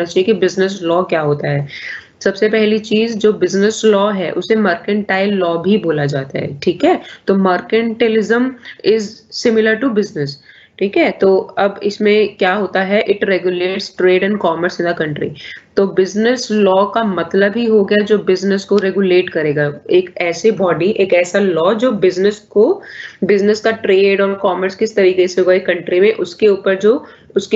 चाहिए कि business law क्या होता है। सबसे पहली चीज़ जो बिज़नेस लॉ है उसे मर्केंटाइल लॉ भी बोला जाता है, ठीक है? तो मर्केंटिलिज़्म इज़ सिमिलर टू बिज़नेस, ठीक है? तो अब इसमें क्या होता है, it regulates trade and commerce in the country. तो बिज़नेस लॉ का मतलब ही हो गया जो बिज़नेस को रेगुलेट करेगा। एक ऐसी बॉडी, एक ऐसा लॉ जो बिज़नेस का ट्रेड और कॉमर्स किस तरीके से होगा एक कंट्री में, उसके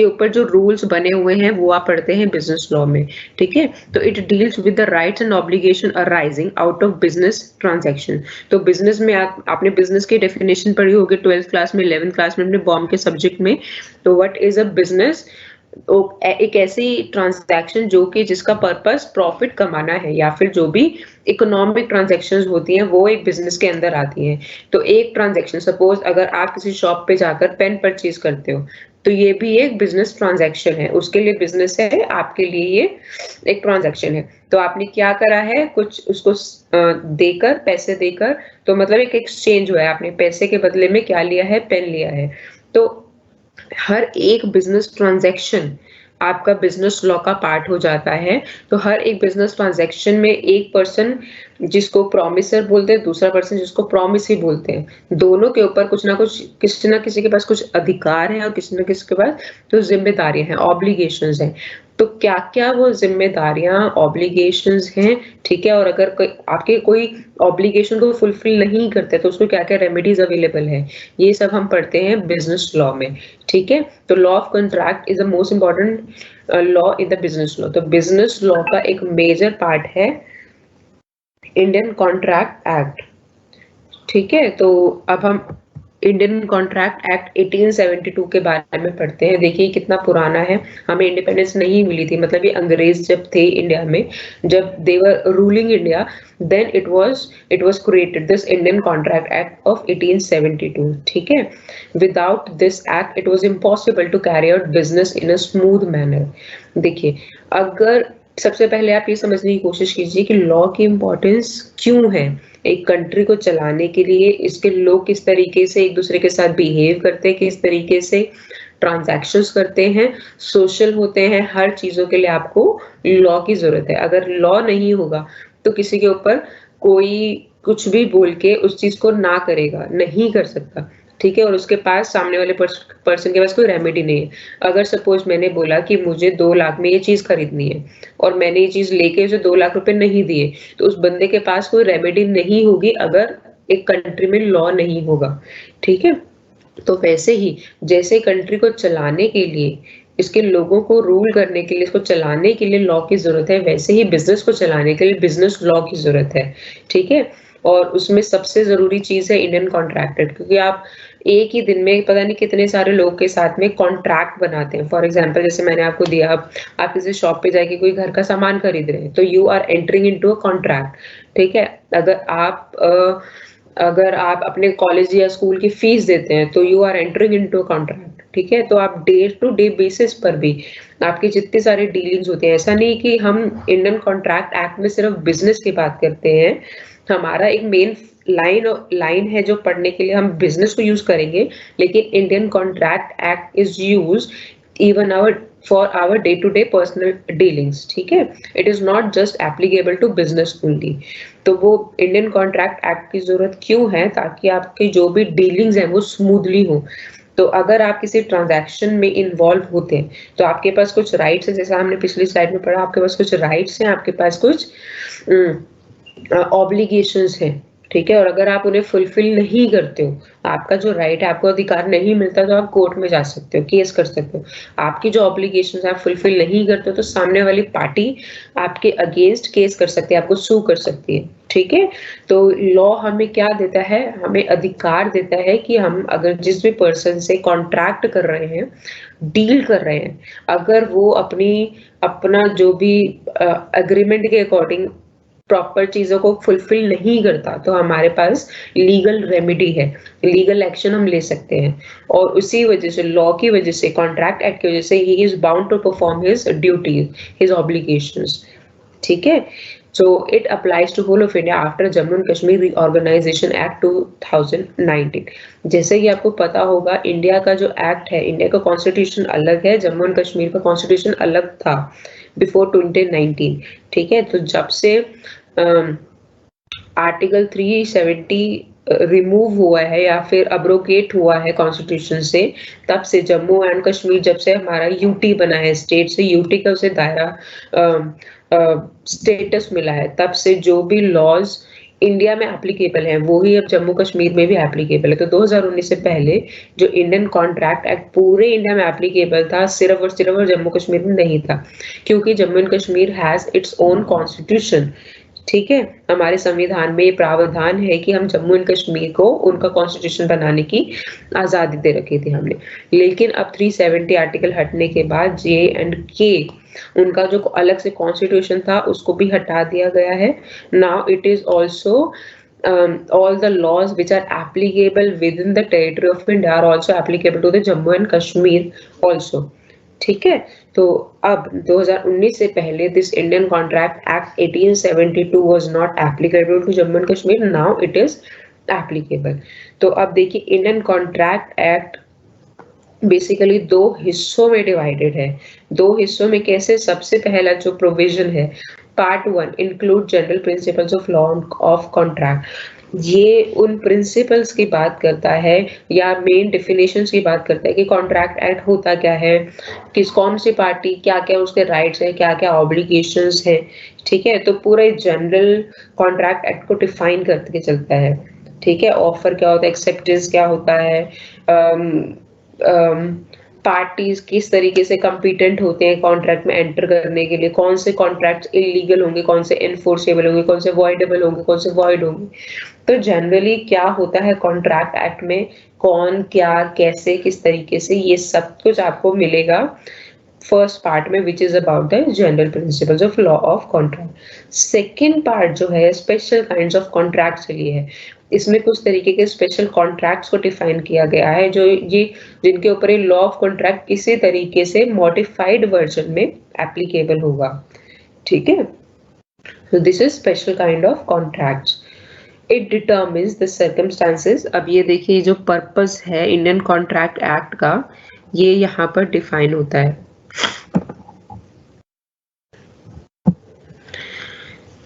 ऊपर जो रूल्स बने हुए हैं वो आप पढ़ते हैं बिज़नेस लॉ में, ठीक है? तो it deals with the rights and obligation arising out of business transaction. तो बिज़नेस में आपने बिज़नेस की डेफिनिशन पढ़ी होगी 12th क्लास में, 11th क्लास में अपने बॉम के सब्जेक्ट में। तो व्हाट इज़ अ बिज़नेस? एक ऐसी ट्रांजैक्शन जो कि जिसका पर्पस प्रॉफिट कमाना है, या फिर जो भी इकोनॉमिक ट्रांजैक्शंस होती हैं वो एक बिजनेस के अंदर आती हैं। तो एक ट्रांजैक्शन, सपोज अगर आप किसी शॉप पे जाकर पेन परचेज करते हो, तो ये भी एक बिजनेस ट्रांजैक्शन है। उसके लिए बिजनेस है, आपके लिए ये एक ट्रांजैक्शन है। तो आपने क्या करा है, कुछ उसको देकर, पैसे देकर, तो मतलब एक एक्सचेंज हुआ है, आपने पैसे के बदले में क्या लिया है, पेन लिया है। तो हर एक बिजनेस ट्रांजैक्शन आपका बिजनेस लॉ का पार्ट हो जाता है। तो हर एक बिजनेस ट्रांजैक्शन में एक पर्सन जिसको प्रॉमिसर बोलते हैं, दूसरा पर्सन जिसको प्रॉमिसी बोलते हैं, दोनों के ऊपर कुछ ना कुछ, किसी ना किसी के पास कुछ अधिकार है और किसी ना किसी के पास तो जिम्मेदारियां हैं, ऑब्लिगेशंस हैं। तो क्या क्या वो जिम्मेदारियां, ऑब्लिगेशंस हैं, ठीक है? और अगर आपके कोई ऑब्लिगेशन को फुलफिल नहीं करते तो उसको क्या क्या रेमेडीज अवेलेबल है, ये सब हम पढ़ते हैं बिजनेस लॉ में, ठीक है? तो law of contract is the most important law in the business law. तो बिजनेस लॉ का एक मेजर पार्ट है इंडियन कॉन्ट्रैक्ट एक्ट, ठीक है? तो अब हम इंडियन कॉन्ट्रैक्ट एक्ट 1872 के बारे में पढ़ते हैं। देखिए कितना पुराना है, हमें इंडिपेंडेंस नहीं मिली थी, मतलब ये अंग्रेज जब थे इंडिया में, जब they were ruling India, then it was created this Indian contract act of 1872, ठीक है? Without this act it was impossible to carry out business in a smooth manner. देखिए, अगर सबसे पहले आप ये समझने की कोशिश कीजिए कि लॉ की इम्पोर्टेंस क्यों है एक कंट्री को चलाने के लिए। इसके लोग किस तरीके से एक दूसरे के साथ बिहेव करते हैं, किस तरीके से ट्रांजैक्शंस करते हैं, सोशल होते हैं, हर चीजों के लिए आपको लॉ की जरूरत है। अगर लॉ नहीं होगा तो किसी के ऊपर कोई कुछ भी बोल के उस चीज को ना करेगा, नहीं कर सकता, ठीक है? और उसके पास, सामने वाले पर्सन के पास कोई रेमेडी नहीं है। अगर सपोज मैंने बोला कि मुझे 2 लाख में ये चीज खरीदनी है और मैंने ये चीज लेके उसे 2 लाख रुपए नहीं दिए, तो उस बंदे के पास कोई रेमेडी नहीं होगी अगर एक कंट्री में लॉ नहीं होगा, ठीक है? तो वैसे ही जैसे कंट्री को चलाने के लिए, इसके लोगों को रूल करने के लिए, इसको चलाने के लिए लॉ की जरूरत है, वैसे ही बिजनेस को चलाने के लिए बिजनेस लॉ की जरूरत है, ठीक है? और उसमें सबसे जरूरी चीज है इंडियन कॉन्ट्रैक्ट एक्ट, क्योंकि आप एक ही दिन में पता नहीं कितने सारे लोग के साथ में कॉन्ट्रैक्ट बनाते हैं। फॉर एग्जाम्पल, जैसे मैंने आपको दिया, आप किसी शॉप पे जाके कोई घर का सामान खरीद रहे हैं, तो you are entering into a contract, ठीक है? अगर आप अपने कॉलेज या स्कूल की फीस देते हैं तो you are entering into contract, ठीक है? तो आप डे टू डे बेसिस पर भी आपकी जितनी सारी डीलिंग्स होती हैं, ऐसा नहीं कि हम इंडियन कॉन्ट्रैक्ट एक्ट में सिर्फ बिजनेस की बात करते हैं। हमारा एक मेन लाइन है जो पढ़ने के लिए हम बिजनेस को यूज करेंगे, लेकिन Indian contract act is use even for our day to day personal dealings, ठीक है? It is not just applicable to business only। तो वो इंडियन कॉन्ट्रैक्ट एक्ट की जरूरत क्यों है? ताकि आपकी जो भी डीलिंग्स हैं वो स्मूथली हो। तो अगर आप किसी ट्रांजैक्शन में इन्वॉल्व होते हैं तो आपके पास कुछ राइट्स है, जैसा हमने पिछली स्लाइड में पढ़ा, आपके पास कुछ राइट्स हैं, आपके पास कुछ ऑब्लिगेशंस हैं, ठीक है? और अगर आप उन्हें फुलफिल नहीं करते हो, आपका जो राइट है, आपको अधिकार नहीं मिलता, तो आप कोर्ट में जा सकते हो, केस कर सकते हो। आपकी जो ऑब्लिगेशंस आप फुलफिल नहीं करते हो तो सामने वाली पार्टी आपके अगेंस्ट केस कर सकती है, आपको सू कर सकती है, ठीक है? तो लॉ हमें क्या देता है? हमें अधिकार देता है कि हम अगर जिस भी पर्सन से कॉन्ट्रैक्ट कर रहे हैं, डील कर रहे हैं, अगर वो अपना जो भी एग्रीमेंट के अकॉर्डिंग प्रॉपर चीजों को फुलफिल नहीं करता, तो हमारे पास लीगल रेमेडी है, लीगल एक्शन हम ले सकते हैं। और उसी वजह से, लॉ की वजह से, कॉन्ट्रैक्ट एक्ट की वजह से, he is bound to perform his duties, his obligations, ठीक है? So it applies to whole of India after Jammu and Kashmir Reorganization Act 2019। जैसे कि आपको पता होगा, इंडिया का जो एक्ट है, इंडिया का कॉन्स्टिट्यूशन अलग है, जम्मू एंड कश्मीर का कॉन्स्टिट्यूशन अलग था, बिफोर 2019, ठीक है। तो जब से आर्टिकल 370 रिमूव हुआ है या फिर अब्रोगेट हुआ है कॉन्स्टिट्यूशन से, तब से जम्मू एंड कश्मीर, जब से हमारा यूटी बना है, स्टेट से यूटी का उसे दायरा स्टेटस मिला है, तब से जो भी लॉज इंडिया में एप्लीकेबल है वो ही अब जम्मू कश्मीर में भी एप्लीकेबल है। तो 2019 से पहले जो इंडियन कॉन्ट्रैक्ट एक्ट पूरे इंडिया में एप्लीकेबल था, सिर्फ और जम्मू कश्मीर में नहीं था, क्योंकि Jammu and Kashmir has its own constitution, ठीक है। हमारे संविधान में ये प्रावधान है कि हम जम्मू एंड कश्मीर को उनका कॉन्स्टिट्यूशन बनाने की आजादी दे रखी थी हमने। लेकिन अब 370 आर्टिकल हटने के बाद J&K उनका जो अलग से कॉन्स्टिट्यूशन था उसको भी हटा दिया गया है। Now it is also all the laws which are applicable within the territory of India are also applicable to the Jammu and Kashmir also, ठीक है। तो अब 2019 से पहले this Indian contract act 1872 was not applicable to Jammu and Kashmir, now it is applicable. तो अब देखिए Indian contract act basically दो हिस्सों में डिवाइडेड है। दो हिस्सों में कैसे? सबसे पहला जो प्रोविजन है, part 1 include general principles of law of contract, ये उन प्रिंसिपल्स की बात करता है या मेन डेफिनेशंस की बात करता है कि कॉन्ट्रैक्ट एक्ट होता क्या है, कौन सी पार्टी, क्या क्या उसके राइट्स है, क्या क्या ऑब्लिगेशंस है, ठीक है। तो पूरे जनरल कॉन्ट्रैक्ट एक्ट को डिफाइन करके चलता है, ठीक है। ऑफर क्या होता है, एक्सेप्टेंस क्या होता है, पार्टीज किस तरीके से कम्पिटेंट होते हैं कॉन्ट्रैक्ट में एंटर करने के लिए, कौन से कॉन्ट्रैक्ट्स इलीगल होंगे, कौन से एनफोर्सेबल होंगे, कौन से वॉइडेबल होंगे, कौन से वॉइड होंगे। तो जनरली क्या होता है कॉन्ट्रैक्ट एक्ट में, कौन क्या कैसे किस तरीके से, ये सब कुछ आपको मिलेगा फर्स्ट पार्ट में, which is about the general principles of law of contract. Second part जो है स्पेशल काइंड्स ऑफ कॉन्ट्रैक्ट्स के लिए है। इसमें कुछ तरीके के स्पेशल कॉन्ट्रैक्ट्स को डिफाइन किया गया है जो ये जिनके ऊपर ये लॉ ऑफ कॉन्ट्रैक्ट किसी तरीके से मॉडिफाइड वर्जन में एप्लीकेबल होगा, ठीक है। So this is special kind of contracts. It determines the circumstances. अब ये देखिए जो पर्पस है इंडियन कॉन्ट्रैक्ट एक्ट का, ये यहाँ पर डिफाइन होता है।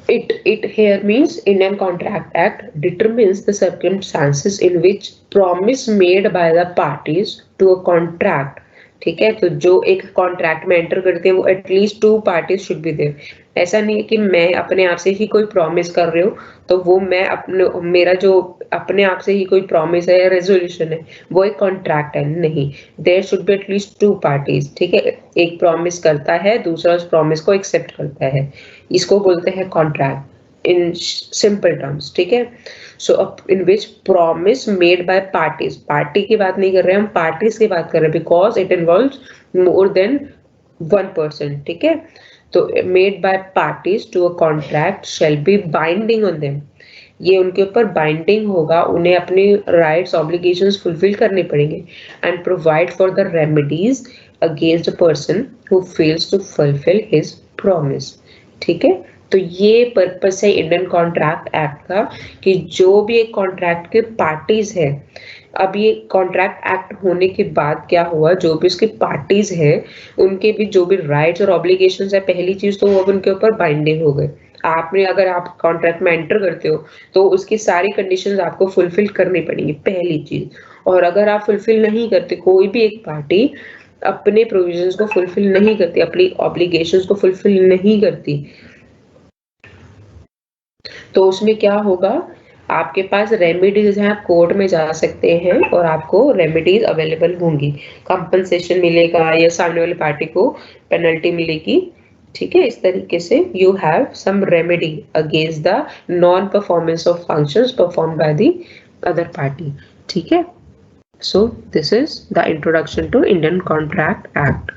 It here means Indian Contract Act determines the circumstances in which promise made by the parties to a contract, ठीक है। तो जो एक कॉन्ट्रैक्ट में एंटर करते हैं वो at least 2 parties should be there. ऐसा नहीं है कि मैं अपने आप से ही कोई प्रॉमिस कर रही हूँ तो वो मैं अपने मेरा जो अपने आप से ही कोई प्रॉमिस है या रेजोल्यूशन है वो एक कॉन्ट्रैक्ट है, नहीं। There should be at least 2 parties, ठीक है। एक प्रॉमिस करता है, दूसरा उस प्रॉमिस को एक्सेप्ट करता है, इसको बोलते हैं कॉन्ट्रैक्ट इन सिंपल टर्म्स, ठीक है। So in which promise made by parties, party की बात नहीं कर रहे हम, पार्टीज की बात कर रहे हैं, because it involves more than 1 person, ठीक है। तो made by parties to a contract shall be binding on them, ये उनके ऊपर बाइंडिंग होगा, उन्हें अपनी राइट्स ऑब्लिगेशंस फुलफिल करने पड़ेंगे। And provide for the remedies against a person who fails to fulfil his promise, ठीक है। तो ये पर्पस है इंडियन कॉन्ट्रैक्ट एक्ट का कि जो भी एक कॉन्ट्रैक्ट के पार्टीज है, अब ये कॉन्ट्रैक्ट एक्ट होने के बाद क्या हुआ, जो भी उसके पार्टीज है उनके भी जो भी राइट्स और ऑब्लिगेशंस है, पहली चीज तो वो अब उनके ऊपर बाइंडिंग हो गए। आपने अगर आप कॉन्ट्रैक्ट में एंटर करते हो तो उसकी सारी कंडीशंस आपको फुलफिल करनी पड़ेंगी, पहली चीज। और अगर आप फुलफिल नहीं करते, कोई भी एक पार्टी अपने प्रोविजंस को फुलफिल नहीं करती, अपनी ऑब्लिगेशंस को फुलफिल नहीं करती, तो उसमें क्या होगा, आपके पास रेमेडीज हैं, आप कोर्ट में जा सकते हैं और आपको रेमेडीज अवेलेबल होंगी, कंपनसेशन मिलेगा या सामने वाली पार्टी को पेनल्टी मिलेगी, ठीक है। इस तरीके से you have some remedy against the non performance of functions performed by the other party, ठीक है। So this is the introduction to Indian contract act.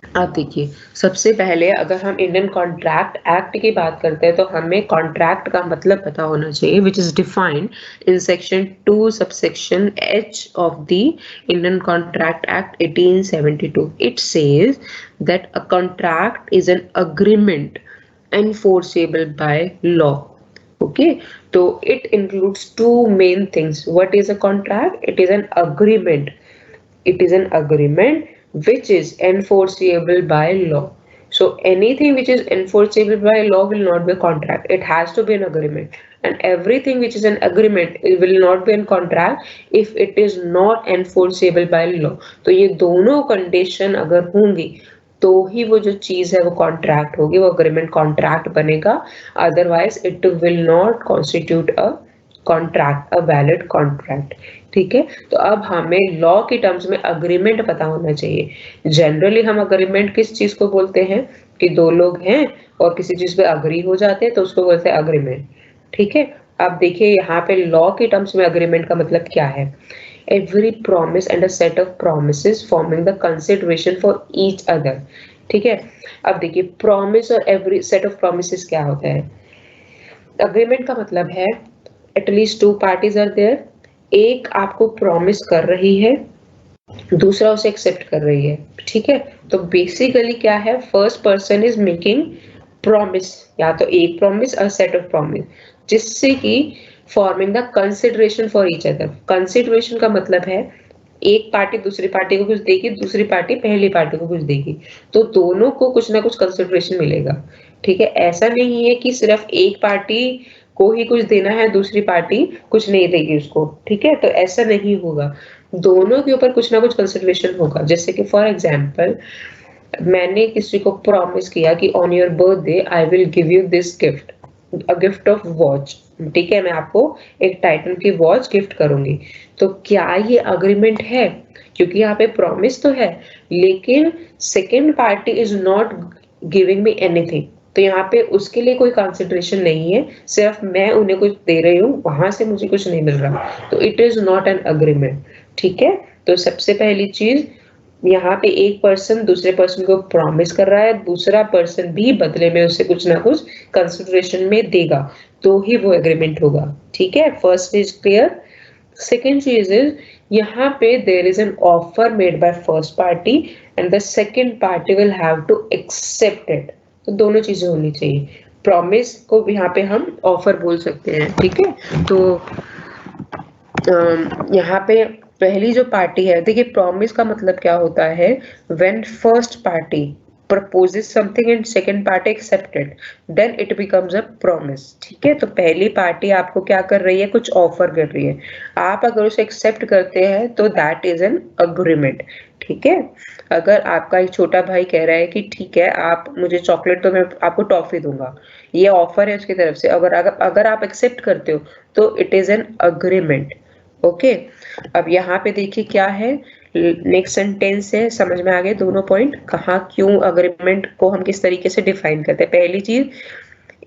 अब देखिए सबसे पहले अगर हम इंडियन कॉन्ट्रैक्ट एक्ट की बात करते हैं तो हमें कॉन्ट्रैक्ट का मतलब पता होना चाहिए, which is defined in section 2 subsection H of the Indian contract act 1872. It says that a contract is an agreement enforceable by law. Okay, so it includes 2 main things. What is a contract? It is an agreement. It is an agreement which is enforceable by law. So anything which is enforceable by law will not be a contract. It has to be an agreement. And everything which is an agreement, it will not be a contract if it is not enforceable by law. तो ये दोनों condition अगर होंगी तो ही वो जो चीज है वो कॉन्ट्रैक्ट होगी, वो अग्रीमेंट कॉन्ट्रैक्ट बनेगा. Otherwise it will not constitute a contract, a valid contract. ठीक है, तो अब हमें लॉ की टर्म्स में अग्रीमेंट पता होना चाहिए. जनरली हम अग्रीमेंट किस चीज को बोलते हैं कि दो लोग हैं और किसी चीज पे अग्री हो जाते हैं तो उसको बोलते हैं अग्रीमेंट. ठीक है, अब देखिए यहाँ पे लॉ की टर्म्स में अग्रीमेंट का मतलब क्या है. Every promise and a set of promises forming the consideration for each other. ठीक है, अब देखिए प्रॉमिस और एवरी सेट ऑफ प्रोमिसेस क्या होता है. अग्रीमेंट का मतलब है at least two parties are there. एक आपको प्रॉमिस कर रही है, दूसरा उसे एक्सेप्ट कर रही है. ठीक है, तो बेसिकली क्या है, first person is making promise, या तो एक प्रॉमिस और सेट ऑफ प्रॉमिस, जिससे कि forming the consideration for each other. Consideration का मतलब है एक पार्टी दूसरी पार्टी को कुछ देगी, दूसरी पार्टी पहली पार्टी को कुछ देगी, तो दोनों को कुछ ना कुछ कंसिडरेशन मिलेगा. ठीक है, ऐसा नहीं है कि सिर्फ एक पार्टी को ही कुछ देना है, दूसरी पार्टी कुछ नहीं देगी उसको. ठीक है, तो ऐसा नहीं होगा, दोनों के ऊपर कुछ ना कुछ कंसिडरेशन होगा. जैसे कि फॉर एग्जाम्पल मैंने किसी को प्रॉमिस किया कि on your birthday I will give you this gift, a gift of watch. ठीक है, मैं आपको एक टाइटन की वॉच गिफ्ट करूंगी. तो क्या ये अग्रीमेंट है, क्योंकि यहाँ पे प्रॉमिस तो है लेकिन second party is not giving me anything, तो यहाँ पे उसके लिए कोई कंसिडरेशन नहीं है, सिर्फ मैं उन्हें कुछ दे रही हूँ, वहां से मुझे कुछ नहीं मिल रहा, तो it is not an agreement. ठीक है, तो सबसे पहली चीज यहाँ पे एक पर्सन दूसरे पर्सन को प्रॉमिस कर रहा है, दूसरा पर्सन भी बदले में उसे कुछ ना कुछ कंसिडरेशन में देगा, तो ही वो एग्रीमेंट होगा. ठीक है, फर्स्ट इज क्लियर. सेकेंड चीज इज यहाँ पे there is an offer made by first party and the second party will have to accept it. तो दोनों चीजें होनी चाहिए. प्रॉमिस को यहाँ पे हम ऑफर बोल सकते हैं. ठीक है, तो यहाँ पे पहली जो पार्टी है, देखिए प्रॉमिस का मतलब क्या होता है, when first party proposes something and second party accept it, then it becomes a promise. ठीक है, तो पहली पार्टी आपको क्या कर रही है, कुछ ऑफर कर रही है, आप अगर उसे एक्सेप्ट करते हैं तो दैट इज एन अग्रीमेंट. ठीक है, अगर आपका एक छोटा भाई कह रहा है कि ठीक है आप मुझे चॉकलेट, तो मैं आपको टॉफी दूंगा, ये ऑफर है उसकी तरफ से, अगर आप एक्सेप्ट करते हो तो it is an agreement. Okay, अब यहाँ पे देखिए क्या है, नेक्स्ट सेंटेंस है, समझ में आ गए दोनों पॉइंट, कहाँ क्यों अग्रीमेंट को हम किस तरीके से डिफाइन करते हैं. पहली चीज,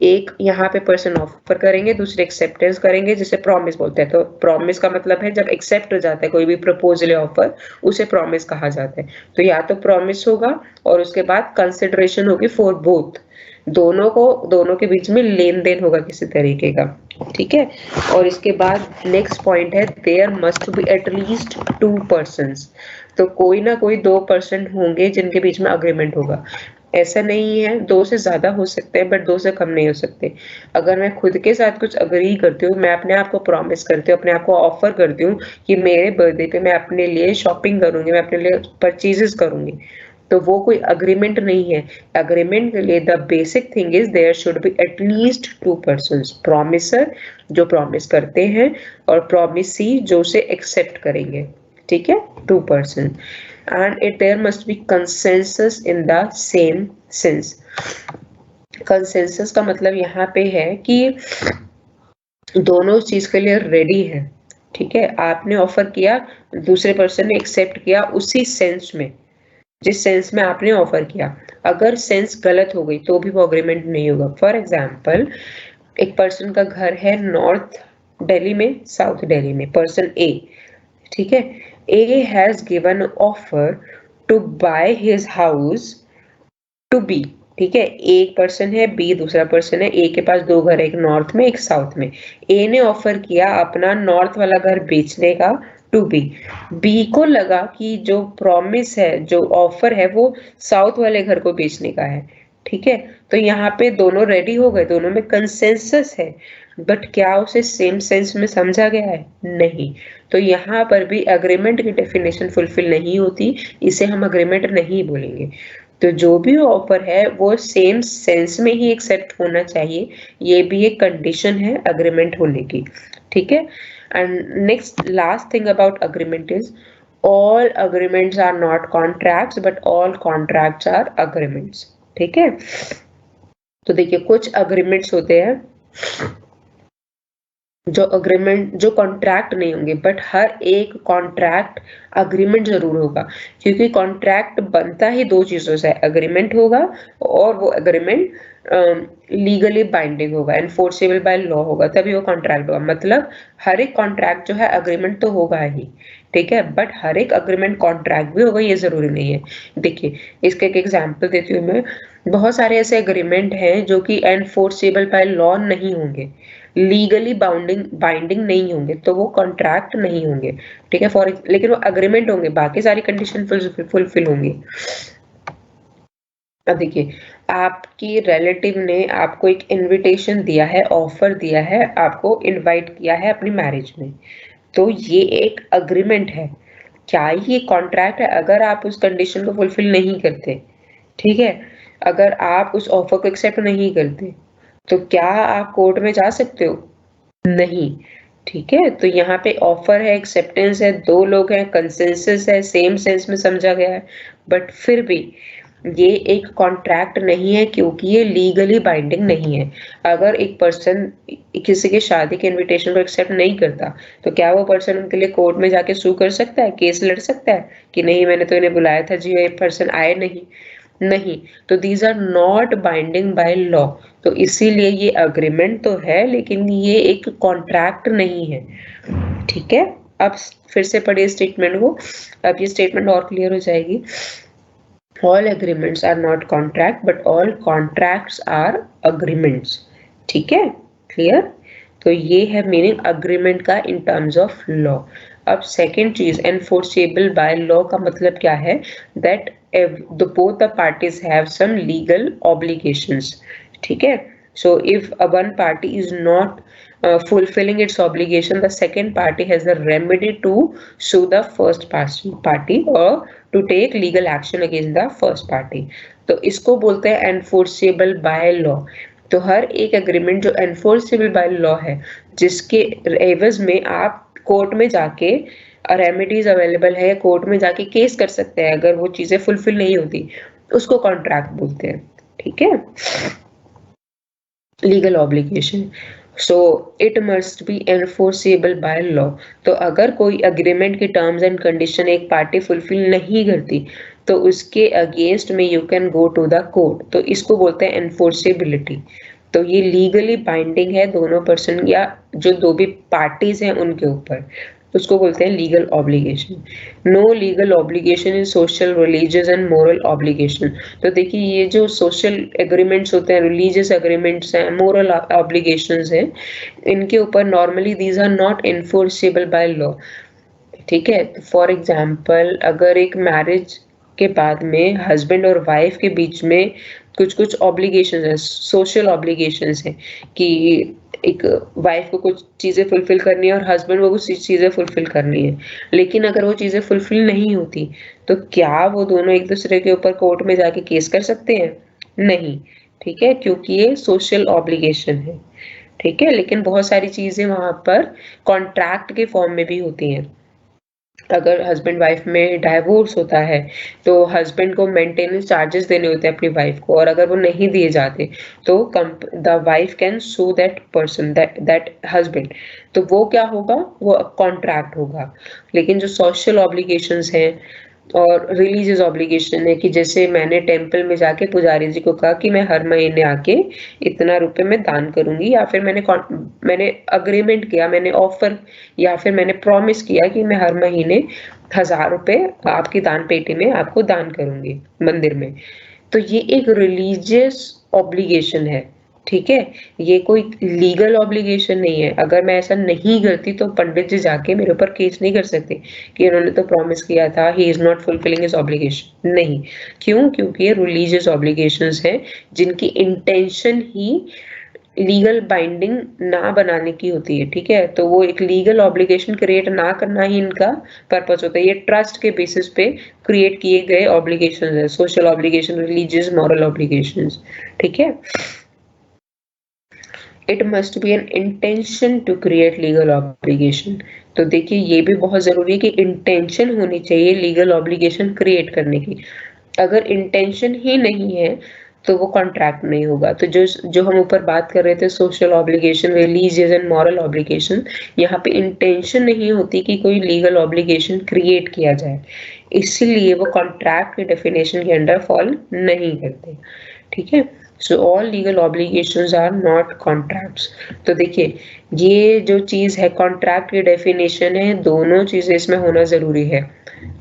एक यहाँ पे पर्सन ऑफर करेंगे, दूसरे एक्सेप्टेंस करेंगे, जिसे प्रॉमिस बोलते हैं. तो प्रॉमिस का मतलब है जब एक्सेप्ट हो जाता है कोई भी प्रपोजल या ऑफर, उसे प्रॉमिस कहा जाता है. तो या तो प्रॉमिस होगा और उसके बाद कंसिडरेशन होगी फॉर बोथ, दोनों के बीच में लेन देन होगा किसी तरीके का. ठीक है, और इसके बाद नेक्स्ट पॉइंट है, there must be at least two persons. तो कोई ना कोई दो पर्सन होंगे जिनके बीच में अग्रीमेंट होगा. ऐसा नहीं है, दो से ज्यादा हो सकते हैं बट दो से कम नहीं हो सकते. अगर मैं खुद के साथ कुछ अग्री करती हूँ, मैं अपने आप को प्रॉमिस करती हूँ, अपने आप को ऑफर करती हूँ कि मेरे बर्थडे पे मैं अपने लिए शॉपिंग करूंगी, मैं अपने लिए परचेजेस करूंगी, तो वो कोई अग्रीमेंट नहीं है. अग्रीमेंट के लिए the basic thing is there should be at least two persons, promisor जो प्रॉमिस करते हैं और प्रॉमिसी जो उसे एक्सेप्ट करेंगे. ठीक है, two person, and there must be consensus in the same sense. consensus का मतलब यहाँ पे है कि दोनों चीज के लिए रेडी है. ठीक है, आपने ऑफर किया, दूसरे पर्सन ने एक्सेप्ट किया उसी सेंस में जिस सेंस में आपने ऑफर किया. अगर सेंस गलत हो गई तो भी वो अग्रीमेंट नहीं होगा. फॉर एग्जाम्पल, एक पर्सन का घर है नॉर्थ दिल्ली में, साउथ दिल्ली में, पर्सन ए. ठीक है, A has given offer to buy his house to B. ठीक है, एक पर्सन है, B दूसरा पर्सन है, A के पास दो घर है, एक नॉर्थ में एक साउथ में. A ने ऑफर किया अपना नॉर्थ वाला घर बेचने का टू B. B को लगा कि जो प्रॉमिस है, जो ऑफर है, वो साउथ वाले घर को बेचने का है. ठीक है, तो यहाँ पे दोनों रेडी हो गए, दोनों में कंसेंसस है. बट क्या उसे सेम सेंस में समझा गया है? नहीं। तो यहाँ पर भी अग्रीमेंट की डेफिनेशन फुलफिल नहीं होती, इसे हम अग्रीमेंट नहीं बोलेंगे। तो जो भी ऑफर है वो सेम सेंस में ही एक्सेप्ट होना चाहिए, ये भी एक कंडीशन है अग्रीमेंट होने की, ठीक है। And next last thing about agreement is all agreements are not contracts but all contracts are agreements, ठीक है। तो देखिए कुछ अग्रीमेंट्स होते हैं जो कॉन्ट्रैक्ट नहीं होंगे, बट हर एक कॉन्ट्रैक्ट अग्रीमेंट जरूर होगा, क्योंकि कॉन्ट्रैक्ट बनता ही दो चीजों से, अग्रीमेंट होगा और वो अग्रीमेंट लीगली बाइंडिंग होगा, एनफोर्सेबल बाय लॉ होगा, तभी वो कॉन्ट्रैक्ट होगा। मतलब हर एक कॉन्ट्रैक्ट जो है अग्रीमेंट तो होगा ही, ठीक है, बट हर एक अग्रीमेंट कॉन्ट्रैक्ट भी होगा ये जरूरी नहीं है। देखिए इसका एक एग्जांपल देती हूँ मैं। बहुत सारे ऐसे अग्रीमेंट हैं जो कि एनफोर्सेबल बाय लॉ नहीं होंगे, लीगली बाइंडिंग नहीं होंगे, तो वो कॉन्ट्रैक्ट नहीं होंगे, ठीक है। फॉर लेकिन वो अग्रीमेंट होंगे, बाकी सारी कंडीशन फुलफिल होंगी। अब देखिए आपकी रिलेटिव ने आपको एक इनविटेशन दिया है, ऑफर दिया है, आपको इनवाइट किया है अपनी मैरिज में, तो ये एक अग्रीमेंट है। क्या ये कॉन्ट्रैक्ट है? अगर आप उस कंडीशन को फुलफिल नहीं करते, ठीक है, अगर आप उस ऑफर को एक्सेप्ट नहीं करते, तो क्या आप कोर्ट में जा सकते हो? नहीं, ठीक है। तो यहाँ पे ऑफर है, एक्सेप्टेंस है, दो लोग हैं, कंसेंसस है, सेम सेंस में समझा गया है, बट फिर भी ये एक कॉन्ट्रैक्ट नहीं है, क्योंकि ये लीगली बाइंडिंग नहीं है। अगर एक पर्सन किसी की शादी के इनविटेशन को एक्सेप्ट नहीं करता, तो क्या वो पर्सन उनके लिए कोर्ट में जाके सू कर सकता है, केस लड़ सकता है कि नहीं मैंने तो इन्हें बुलाया था जी, ये पर्सन आए नहीं। तो these are not binding by law. तो इसीलिए ये अग्रीमेंट तो है, लेकिन ये एक कॉन्ट्रैक्ट नहीं है, ठीक है। अब फिर से पढ़िए स्टेटमेंट को, अब ये स्टेटमेंट और क्लियर हो जाएगी। All agreements are not contract but all contracts are agreements, ठीक है, क्लियर। तो ये है मीनिंग अग्रीमेंट का इन टर्म्स ऑफ लॉ। अब सेकेंड चीज एनफोर्सेबल बाय लॉ का मतलब क्या है? That both the parties have some legal obligations, ठीक है। So if one party is not fulfilling its obligation, the second party has a remedy to sue the first party or to take legal action against the first party. तो इसको बोलते हैं enforceable by law. तो हर एक agreement जो enforceable by law है, जिसके एवज में आप कोर्ट में जाके रेमेडीज अवेलेबल है, कोर्ट में जाके केस कर सकते हैं अगर वो चीजें फुलफिल नहीं होती, उसको कॉन्ट्रैक्ट बोलते हैं, ठीक है। Legal obligation, so it must be enforceable by law. तो अगर कोई अग्रीमेंट की टर्म्स एंड कंडीशन एक पार्टी फुलफिल नहीं करती, तो उसके अगेंस्ट में you can go to the court, तो इसको बोलते हैं एनफोर्सेबिलिटी। तो ये लीगली बाइंडिंग है दोनों पर्सन या जो दो भी पार्टीज हैं उनके ऊपर, उसको बोलते हैं legal obligation. No legal obligation in social, religious and moral obligation. तो देखिए ये जो सोशल एग्रीमेंट्स होते हैं, रिलीजियस एग्रीमेंट्स हैं, मोरल ऑब्लिगेशंस हैं, इनके ऊपर normally these are not enforceable by law, ठीक है। फॉर एग्जाम्पल अगर एक मैरिज के बाद में हस्बैंड और वाइफ के बीच में कुछ ऑब्लिगेशंस हैं, सोशल ऑब्लिगेशंस हैं, कि एक वाइफ को कुछ चीजें फुलफिल करनी है और हस्बैंड को कुछ चीजें फुलफिल करनी है, लेकिन अगर वो चीजें फुलफिल नहीं होती, तो क्या वो दोनों एक दूसरे के ऊपर कोर्ट में जाके केस कर सकते हैं? नहीं, ठीक है, क्योंकि ये सोशल ऑब्लिगेशन है, ठीक है। लेकिन बहुत सारी चीजें वहां पर कॉन्ट्रैक्ट के फॉर्म में भी होती हैं। अगर हस्बैंड वाइफ में डाइवोर्स होता है, तो हस्बैंड को मेंटेनेंस चार्जेस देने होते हैं अपनी वाइफ को, और अगर वो नहीं दिए जाते, तो the wife can sue that person, that husband. तो वो क्या होगा? वो कॉन्ट्रैक्ट होगा। लेकिन जो सोशल ऑब्लिगेशंस हैं और रिलीजियस ऑब्लिगेशन है, कि जैसे मैंने टेंपल में जाके पुजारी जी को कहा कि मैं हर महीने आके इतना रुपए में दान करूंगी, या फिर मैंने अग्रीमेंट किया, मैंने ऑफर या फिर मैंने प्रॉमिस किया कि मैं हर महीने 1000 रुपए आपकी दान पेटी में आपको दान करूंगी मंदिर में। तो ये एक रिलीजियस ऑब्लिगेशन है, ठीक है, ये कोई लीगल ऑब्लिगेशन नहीं है। अगर मैं ऐसा नहीं करती तो पंडित जी जाके मेरे ऊपर केस नहीं कर सकते कि उन्होंने तो प्रॉमिस किया था, he is not fulfilling his obligation. नहीं, क्यों? क्योंकि ये रिलीजियस ऑब्लिगेशंस हैं जिनकी इंटेंशन ही लीगल बाइंडिंग ना बनाने की होती है, ठीक है। तो वो एक लीगल ऑब्लिगेशन क्रिएट ना करना ही इनका पर्पस होता है। ये ट्रस्ट के बेसिस पे क्रिएट किए गए ऑब्लिगेशन है, social obligation, religious, moral obligations, ठीक है। It must be an intention to create legal obligation. तो देखिए ये भी बहुत जरूरी है कि इंटेंशन होनी चाहिए लीगल ऑब्लिगेशन क्रिएट करने की। अगर इंटेंशन ही नहीं है तो वो कॉन्ट्रैक्ट नहीं होगा। तो जो जो हम ऊपर बात कर रहे थे, social obligation, religious and moral obligation, यहाँ पे इंटेंशन नहीं होती कि कोई लीगल ऑब्लिगेशन क्रिएट किया जाए, इसीलिए वो कॉन्ट्रैक्ट के डेफिनेशन के अंडर फॉल नहीं करते, ठीक है। So all legal obligations are not contracts. तो देखिए ये जो चीज है कॉन्ट्रैक्ट की डेफिनेशन है, दोनों चीजें इसमें होना जरूरी है,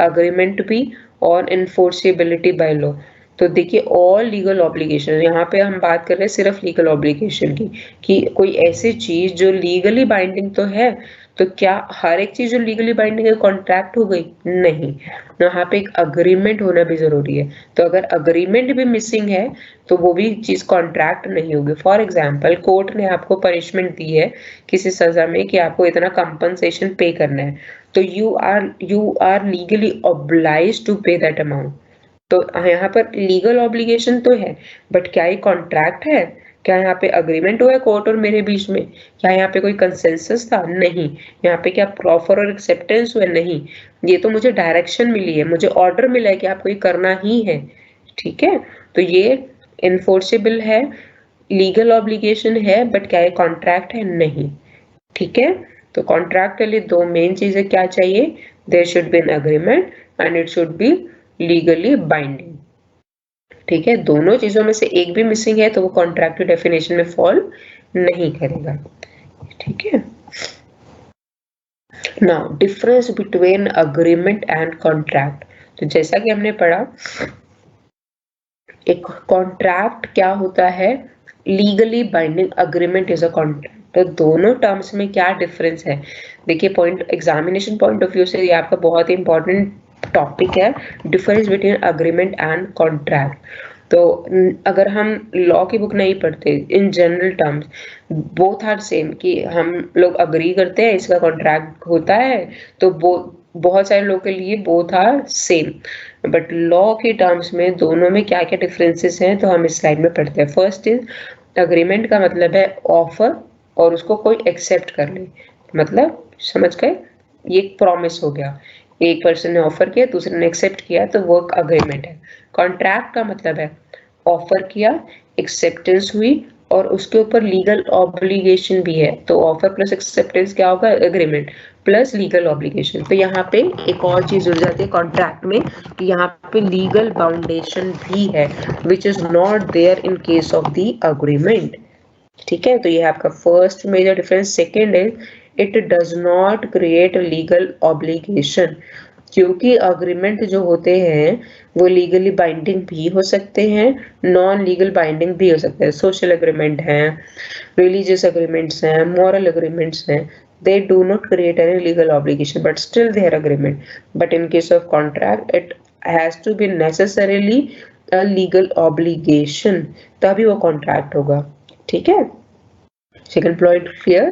अग्रीमेंट भी और इन्फोर्सेबिलिटी बाय लॉ। तो देखिए ऑल लीगल ऑब्लिगेशन, यहाँ पे हम बात कर रहे हैं सिर्फ लीगल ऑब्लिगेशन की, कि कोई ऐसी चीज जो लीगली बाइंडिंग तो है, तो क्या हर एक चीज जो लीगली बाइंडिंग है कॉन्ट्रैक्ट हो गई? नहीं, यहाँ पे एक अग्रीमेंट होना भी जरूरी है। तो अगर अग्रीमेंट भी मिसिंग है तो वो भी चीज कॉन्ट्रैक्ट नहीं होगी। फॉर एग्जाम्पल कोर्ट ने आपको पनिशमेंट दी है किसी सजा में कि आपको इतना कंपनसेशन पे करना है, तो you are legally obliged to pay that amount. तो यहाँ पर लीगल ऑब्लिगेशन तो है, बट क्या ये कॉन्ट्रैक्ट है? क्या यहाँ पे अग्रीमेंट हुआ है कोर्ट और मेरे बीच में? क्या यहाँ पे कोई कंसेंसस था? नहीं। यहाँ पे क्या प्रॉफर और एक्सेप्टेंस हुआ? नहीं। ये तो मुझे डायरेक्शन मिली है, मुझे ऑर्डर मिला है कि आपको ये करना ही है, ठीक है। तो ये इन्फोर्सेबल है, लीगल ऑब्लिगेशन है, बट क्या ये कॉन्ट्रैक्ट है? नहीं, ठीक है। तो कॉन्ट्रैक्ट के लिए दो मेन चीजें क्या चाहिए? There should be an agreement and it should be legally binding, ठीक है। दोनों चीजों में से एक भी मिसिंग है तो वो कॉन्ट्रैक्ट की डेफिनेशन में फॉल नहीं करेगा, ठीक है। Now difference between agreement and contract. तो जैसा कि हमने पढ़ा, एक कॉन्ट्रैक्ट क्या होता है, legally binding agreement is a contract. तो दोनों टर्म्स में क्या डिफरेंस है? देखिए point, examination point of view से ये आपका बहुत ही इंपॉर्टेंट टॉपिक है, difference between agreement and contract. तो अगर हम लॉ की बुक नहीं पढ़ते, in general terms both are same, कि हम लोग अग्री करते हैं इसका कॉन्ट्रैक्ट होता है, तो बहुत सारे लोग के लिए both are same. But law के टर्म्स में दोनों में क्या क्या डिफरेंसेस हैं तो हम इस स्लाइड में पढ़ते हैं। फर्स्ट इज अग्रीमेंट का मतलब है ऑफर और उसको कोई एक्सेप्ट कर ले, मतलब समझ गए, ये एक प्रॉमिस हो गया, एक पर्सन ने ऑफर किया दूसरे ने एक्सेप्ट किया तो वो अग्रीमेंट है। कॉन्ट्रैक्ट का मतलब है ऑफर किया, एक्सेप्टेंस हुई और उसके ऊपर लीगल ऑब्लिगेशन भी है, तो ऑफर प्लस एक्सेप्टेंस क्या होगा? Agreement plus legal obligation. तो यहाँ पे एक और चीज जुड़ जाती है कॉन्ट्रैक्ट में कि यहाँ पे लीगल बाउंडेशन भी है, which is not there in case of the agreement, ठीक है। तो ये आपका first major difference. Second is it does not create legal obligation, क्योंकि अग्रीमेंट जो होते हैं वो लीगली बाइंडिंग भी हो सकते हैं, नॉन लीगल बाइंडिंग भी हो सकते हैं। सोशल एग्रीमेंट हैं, रिलीजियस एग्रीमेंट्स हैं, मॉरल एग्रीमेंट्स हैं, they do not create any legal obligation but still they are agreement. But in case of contract it has to be necessarily a legal obligation, तभी वो contract होगा, ठीक है। Second point clear.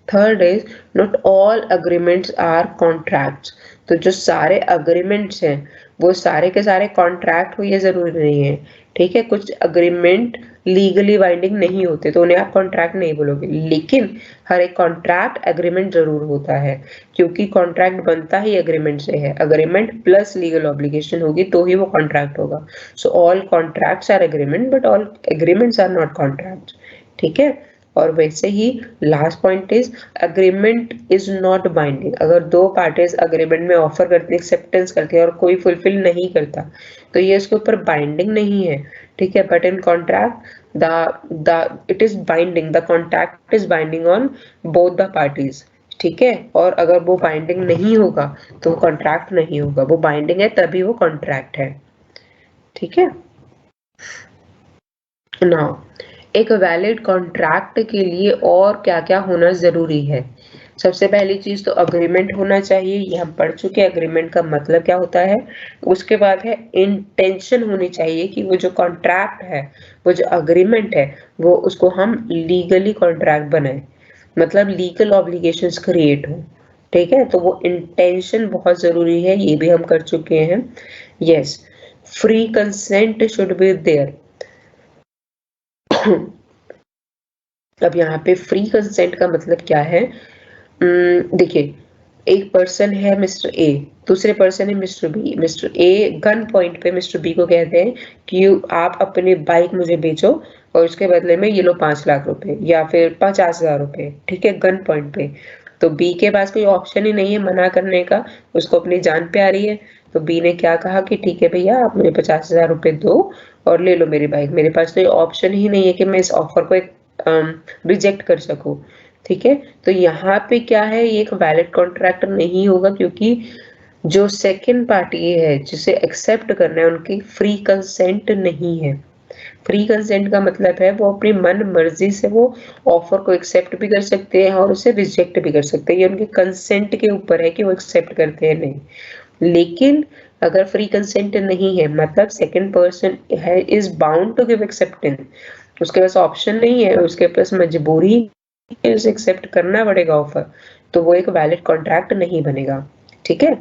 Third is not all agreements are contracts. तो जो सारे agreements हैं वो सारे के सारे contract हो ये जरूरी नहीं है, ठीक है। कुछ agreement लीगली बाइंडिंग नहीं होते तो उन्हें आप कॉन्ट्रैक्ट नहीं बोलोगे, लेकिन हर एक कॉन्ट्रैक्ट एग्रीमेंट जरूर होता है, क्योंकि कॉन्ट्रैक्ट बनता ही एग्रीमेंट से है। एग्रीमेंट प्लस लीगल ऑब्लिगेशन होगी तो ही वो कॉन्ट्रैक्ट होगा। So all contracts are agreement but all agreements are not contracts, ठीक है। और वैसे ही last point is agreement is not binding. अगर दो पार्टीज अग्रीमेंट में ऑफर करती है, एक्सेप्टेंस करती है और कोई फुलफिल नहीं करता तो ये उसके ऊपर बाइंडिंग नहीं है, ठीक है। But in contract the it is binding, the contract is binding on both the parties, ठीक है। और अगर वो बाइंडिंग नहीं होगा तो वो कॉन्ट्रैक्ट नहीं होगा, वो बाइंडिंग है तभी वो कॉन्ट्रैक्ट है, ठीक है। नाउ एक वैलिड कॉन्ट्रैक्ट के लिए और क्या क्या होना जरूरी है? सबसे पहली चीज तो अग्रीमेंट होना चाहिए, ये हम पढ़ चुके हैं अग्रीमेंट का मतलब क्या होता है। उसके बाद है इंटेंशन होनी चाहिए कि वो जो कॉन्ट्रैक्ट है, वो जो अग्रीमेंट है, वो उसको हम लीगली कॉन्ट्रैक्ट बनाए, मतलब लीगल ऑब्लिगेशंस क्रिएट हो। ठीक है, तो वो इंटेंशन बहुत जरूरी है, ये भी हम कर चुके हैं। Yes, free consent should be there. अब यहाँ पे फ्री कंसेंट का मतलब क्या है। देखिए, एक पर्सन है मिस्टर ए, दूसरे पर्सन है mister B. Mister A gun point पे मिस्टर बी को कहते हैं कि आप अपनी बाइक मुझे बेचो और उसके बदले में ये लो 5 लाख रुपए या फिर 50,000 रुपए। ठीक है, गन पॉइंट पे। तो बी के पास कोई ऑप्शन ही नहीं है मना करने का, उसको अपनी जान पे आ रही है। तो बी ने क्या कहा कि ठीक है भैया, आप मुझे 50,000 रुपए दो और ले लो मेरी बाइक। मेरे पास तो ये ऑप्शन ही नहीं है कि मैं इस ऑफर को रिजेक्ट कर सकूं। ठीक है, तो यहाँ पे क्या है, ये एक वैलिड कॉन्ट्रैक्ट नहीं होगा, क्योंकि जो सेकंड पार्टी है जिसे एक्सेप्ट करना है उनकी फ्री कंसेंट नहीं है। फ्री कंसेंट का मतलब है वो अपनी मन मर्जी से वो ऑफर को एक्सेप्ट भी कर सकते हैं और उसे रिजेक्ट भी कर सकते हैं, ये उनके कंसेंट के ऊपर है कि वो एक्सेप्ट करते हैं नहीं। लेकिन अगर फ्री कंसेंट नहीं है, मतलब सेकंड पर्सन है is bound to give acceptance, उसके पास ऑप्शन नहीं है, उसके पास मजबूरी है, उसे एक्सेप्ट करना पड़ेगा ऑफर, तो वो एक वैलिड कॉन्ट्रैक्ट नहीं बनेगा। ठीक है,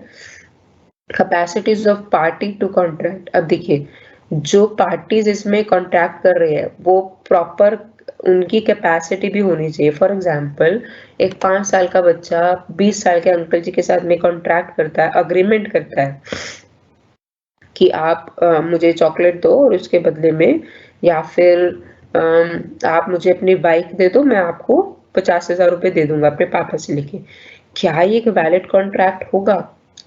capacities of party to contract. अब देखिए, जो पार्टीज इसमें कॉन्ट्रैक्ट कर रहे हैं वो प्रॉपर उनकी कैपेसिटी भी होनी चाहिए। फॉर एग्जाम्पल, एक 5 साल का बच्चा 20 साल के अंकल जी के साथ में कॉन्ट्रैक्ट करता है, अग्रीमेंट करता है कि आप मुझे चॉकलेट दो और उसके बदले में, या फिर आप मुझे अपनी बाइक दे दो, मैं आपको 50,000 रुपए दे दूंगा अपने पापा से लेके। क्या ये एक वैलिड कॉन्ट्रैक्ट होगा?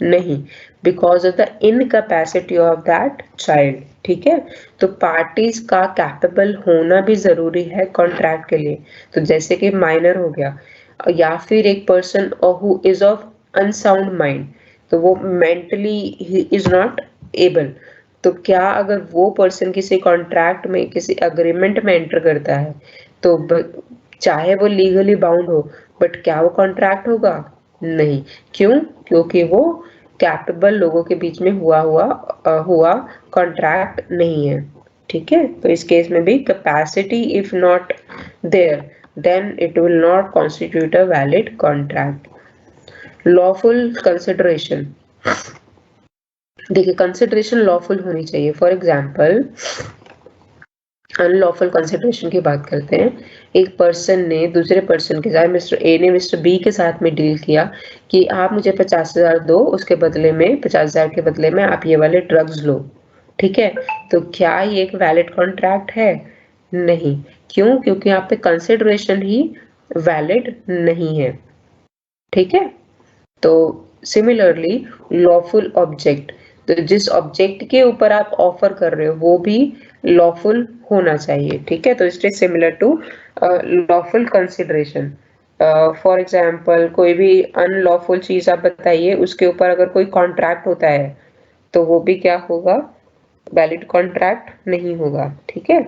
नहीं, because of the incapacity of that child. ठीक है, तो पार्टीज का कैपेबल होना भी जरूरी है कॉन्ट्रैक्ट के लिए। तो जैसे कि माइनर हो गया, या फिर एक person who is of unsound mind, तो वो मेंटली इज नॉट एबल। तो क्या अगर वो पर्सन किसी कॉन्ट्रैक्ट में, किसी अग्रीमेंट में एंटर करता है, तो चाहे वो लीगली बाउंड हो, बट क्या वो कॉन्ट्रैक्ट होगा? नहीं। क्यों? क्योंकि वो कैपेबल लोगों के बीच में हुआ कॉन्ट्रैक्ट नहीं है। ठीक है, तो इस केस में भी capacity if not there, then it will not constitute a valid contract. Lawful consideration. देखिए, कंसिडरेशन लॉफुल होनी चाहिए। फॉर एग्जाम्पल, अनलॉफुल कंसिडरेशन की बात करते हैं। एक पर्सन ने दूसरे पर्सन के साथ, मिस्टर ए ने मिस्टर बी के साथ में डील किया कि आप मुझे 50,000 दो, उसके बदले में 50,000 के बदले में आप ये वाले ड्रग्स लो। ठीक है, तो क्या ये एक वैलिड कॉन्ट्रैक्ट है? नहीं। क्यों? क्योंकि यहाँ पे कंसिडरेशन ही वैलिड नहीं है। ठीक है, तो सिमिलरली लॉफुल ऑब्जेक्ट, तो जिस ऑब्जेक्ट के ऊपर आप ऑफर कर रहे हो वो भी लॉफुल होना चाहिए। ठीक है, तो it is similar to lawful consideration. For example, कोई भी अनलॉफुल चीज आप बताइए, उसके ऊपर अगर कोई कॉन्ट्रैक्ट होता है तो वो भी क्या होगा? वैलिड कॉन्ट्रैक्ट नहीं होगा। ठीक है,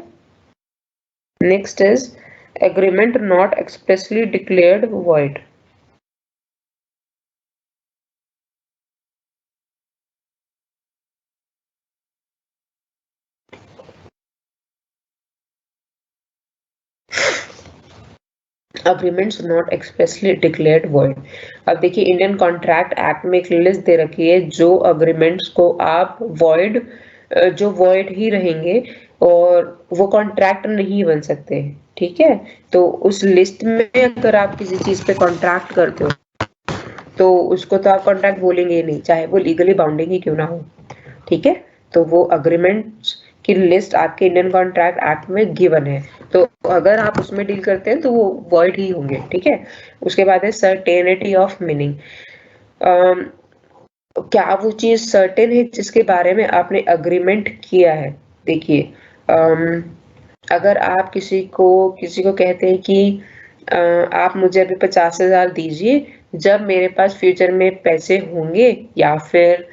next is agreement not expressly declared void. Agreements not expressly declared void. अब देखिए, इंडियन कॉन्ट्रैक्ट एक्ट में एक लिस्ट दे रखी है जो अग्रीमेंट्स को आप वॉइड, जो वॉइड ही रहेंगे और वो कॉन्ट्रैक्ट नहीं बन सकते। ठीक है, तो उस लिस्ट में अगर आप किसी चीज पे कॉन्ट्रैक्ट करते हो तो उसको तो आप कॉन्ट्रैक्ट बोलेंगे ही नहीं, चाहे वो लीगली बाउंडिंग ही क्यों ना हो। ठीक है, तो वो अग्रीमेंट्स की लिस्ट आपके इंडियन कॉन्ट्रैक्ट एक्ट में गिवन है, तो अगर आप उसमें डील करते हैं तो वो वॉइड ही होंगे। ठीक है, उसके बाद है सर्टेनिटी ऑफ मीनिंग। क्या वो चीज सर्टेन है जिसके बारे में आपने अग्रीमेंट किया है? देखिए, अगर आप किसी को कहते हैं कि आप मुझे अभी 50,000 दीजिए, जब मेरे पास फ्यूचर में पैसे होंगे, या फिर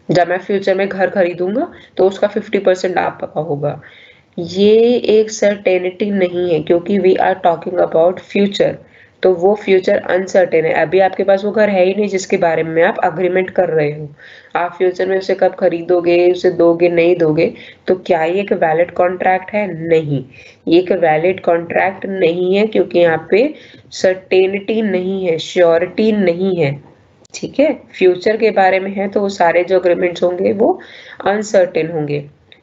जब मैं फ्यूचर में घर खरीदूंगा तो उसका 50% आपका होगा। ये एक सर्टेनिटी नहीं है, क्योंकि we are talking about future. तो वो फ्यूचर अनसर्टेन है। अभी आपके पास वो घर है ही नहीं जिसके बारे में आप अग्रीमेंट कर रहे हो। आप फ्यूचर में उसे कब खरीदोगे, उसे दोगे, नहीं दोगे, तो क्या ये एक वैलिड कॉन्ट्रैक्ट है? नहीं, ये एक वैलिड कॉन्ट्रैक्ट नहीं है, क्योंकि यहाँ पे सर्टेनिटी नहीं है, श्योरिटी नहीं है। ठीक है, फ्यूचर के बारे में है तो वो सारे जो अग्रीमेंट्स होंगे वो अनसर्टेन होंगे।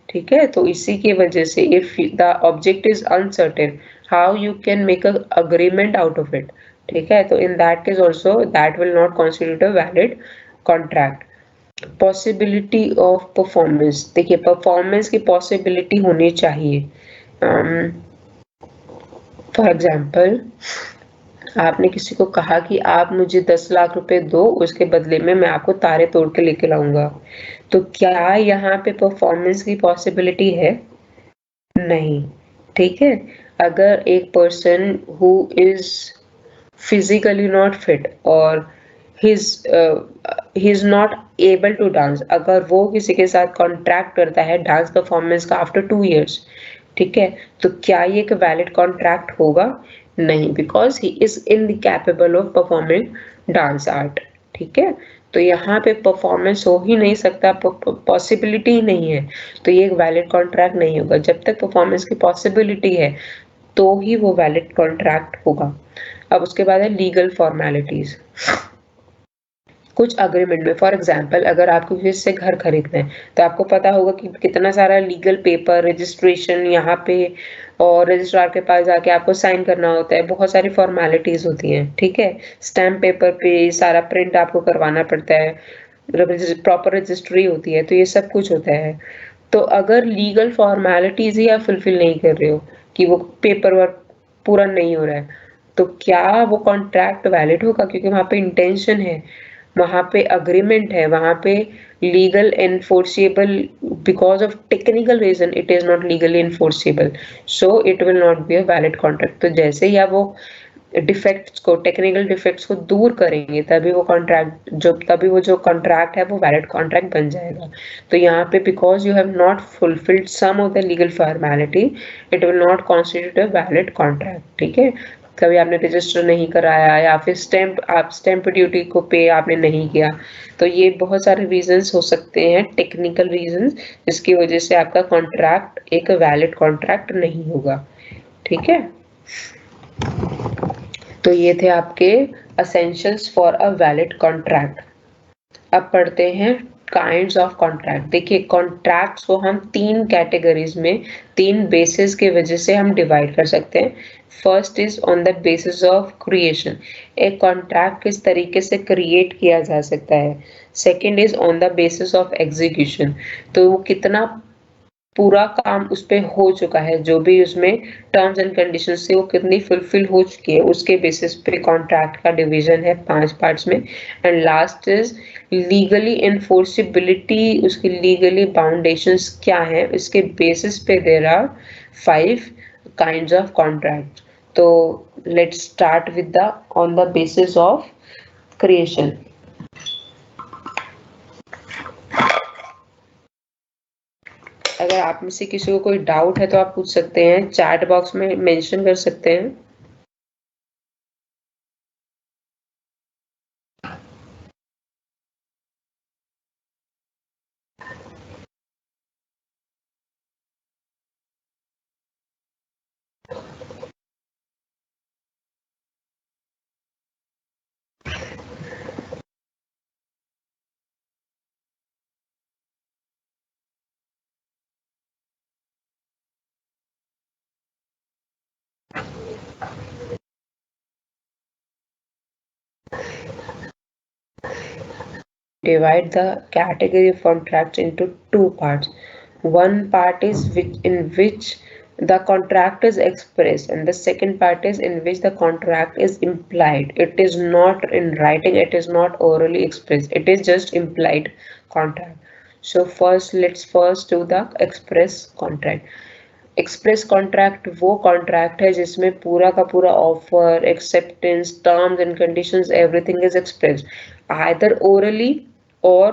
ठीक है, तो इसी की वजह से if the object is uncertain, how you can make a agreement out of it. ठीक है, तो इन that case also that will not constitute a valid contract. Possibility of performance, देखिए परफॉर्मेंस की पॉसिबिलिटी होनी चाहिए। फॉर एग्जाम्पल, आपने किसी को कहा कि आप मुझे 10 लाख रुपए दो, उसके बदले में मैं आपको तारे तोड़ के लेके लाऊंगा, तो क्या यहाँ पे परफॉर्मेंस की पॉसिबिलिटी है? नहीं। ठीक है, अगर एक person who is physically not fit और he is not able to dance, अगर वो किसी के साथ कॉन्ट्रैक्ट करता है डांस परफॉर्मेंस का आफ्टर 2 years, ठीक है, तो क्या ये एक वैलिड कॉन्ट्रैक्ट होगा? नहीं, because he is incapable of performing dance art. ठीक है, तो यहाँ पे परफॉर्मेंस हो ही नहीं सकता, पॉसिबिलिटी ही नहीं है, तो ये एक वैलिड कॉन्ट्रैक्ट नहीं होगा। जब तक परफॉर्मेंस की पॉसिबिलिटी है तो ही वो वैलिड कॉन्ट्रैक्ट होगा। अब उसके बाद है लीगल फॉर्मेलिटीज। कुछ अग्रीमेंट में, फॉर एग्जांपल, अगर आपको किसी से घर खरीदना है तो आपको पता होगा कि कितना सारा लीगल पेपर, रजिस्ट्रेशन यहाँ पे, और रजिस्ट्रार के पास जाके आपको साइन करना होता है, बहुत सारी फॉर्मेलिटीज होती हैं। ठीक है, स्टैम्प पेपर पे सारा प्रिंट आपको करवाना पड़ता है, प्रॉपर रजिस्ट्री होती है, तो ये सब कुछ होता है। तो अगर लीगल फॉर्मेलिटीज ही आप फुलफिल नहीं कर रहे हो, कि वो पेपर वर्क पूरा नहीं हो रहा है, तो क्या वो कॉन्ट्रैक्ट वैलिड होगा? क्योंकि वहां पे इंटेंशन है, वहां पे अग्रीमेंट है, वहां पे legal enforceable, because of technical reason it is not legally enforceable, so it will not be a valid contract. तो जैसे ही आप वो डिफेक्ट्स को, टेक्निकल डिफेक्ट्स को दूर करेंगे, तभी वो जो कॉन्ट्रैक्ट है वो वैलिड कॉन्ट्रैक्ट बन जाएगा। तो यहाँ पे because you have not fulfilled some of the legal formality, it will not constitute a valid contract. ठीक है, कभी आपने रजिस्टर नहीं कराया, या फिर स्टैंप ड्यूटी को पे आपने नहीं किया, तो ये बहुत सारे रीजंस हो सकते हैं, टेक्निकल रीजंस, जिसकी वजह से आपका कॉन्ट्रैक्ट एक वैलिड कॉन्ट्रैक्ट नहीं होगा। ठीक है, तो ये थे आपके essentials for a valid contract. अब पढ़ते हैं काइंड्स ऑफ कॉन्ट्रैक्ट। देखिए, कॉन्ट्रैक्ट्स को हम 3 कैटेगरीज में, 3 बेसिस के वजह से हम डिवाइड कर सकते हैं। First is on the basis of creation, एक कॉन्ट्रैक्ट किस तरीके से क्रिएट किया जा सकता है। Second is on the basis of execution, तो वो कितना पूरा काम उस पे हो चुका है, जो भी उसमें टर्म्स एंड कंडीशंस से वो कितनी फुलफिल हो चुकी है, उसके बेसिस पे कॉन्ट्रैक्ट का डिवीजन है 5 पार्ट्स में। And last is legally enforceability, उसकी लीगली बाउंडेशंस क्या है, इसके बेसिस पे there are 5 kinds of contract. तो let's start with the on the basis of creation. अगर आप में से किसी को कोई डाउट है तो आप पूछ सकते हैं, चैट बॉक्स में मेंशन कर सकते हैं। Divide the category of contracts into 2 parts. One part is in which the contract is expressed, and the second part is in which the contract is implied. It is not in writing, it is not orally expressed, it is just implied contract. So let's first do the express contract. Express contract वो contract है जिसमें पूरा का पूरा offer, acceptance, terms and conditions, everything is expressed either orally और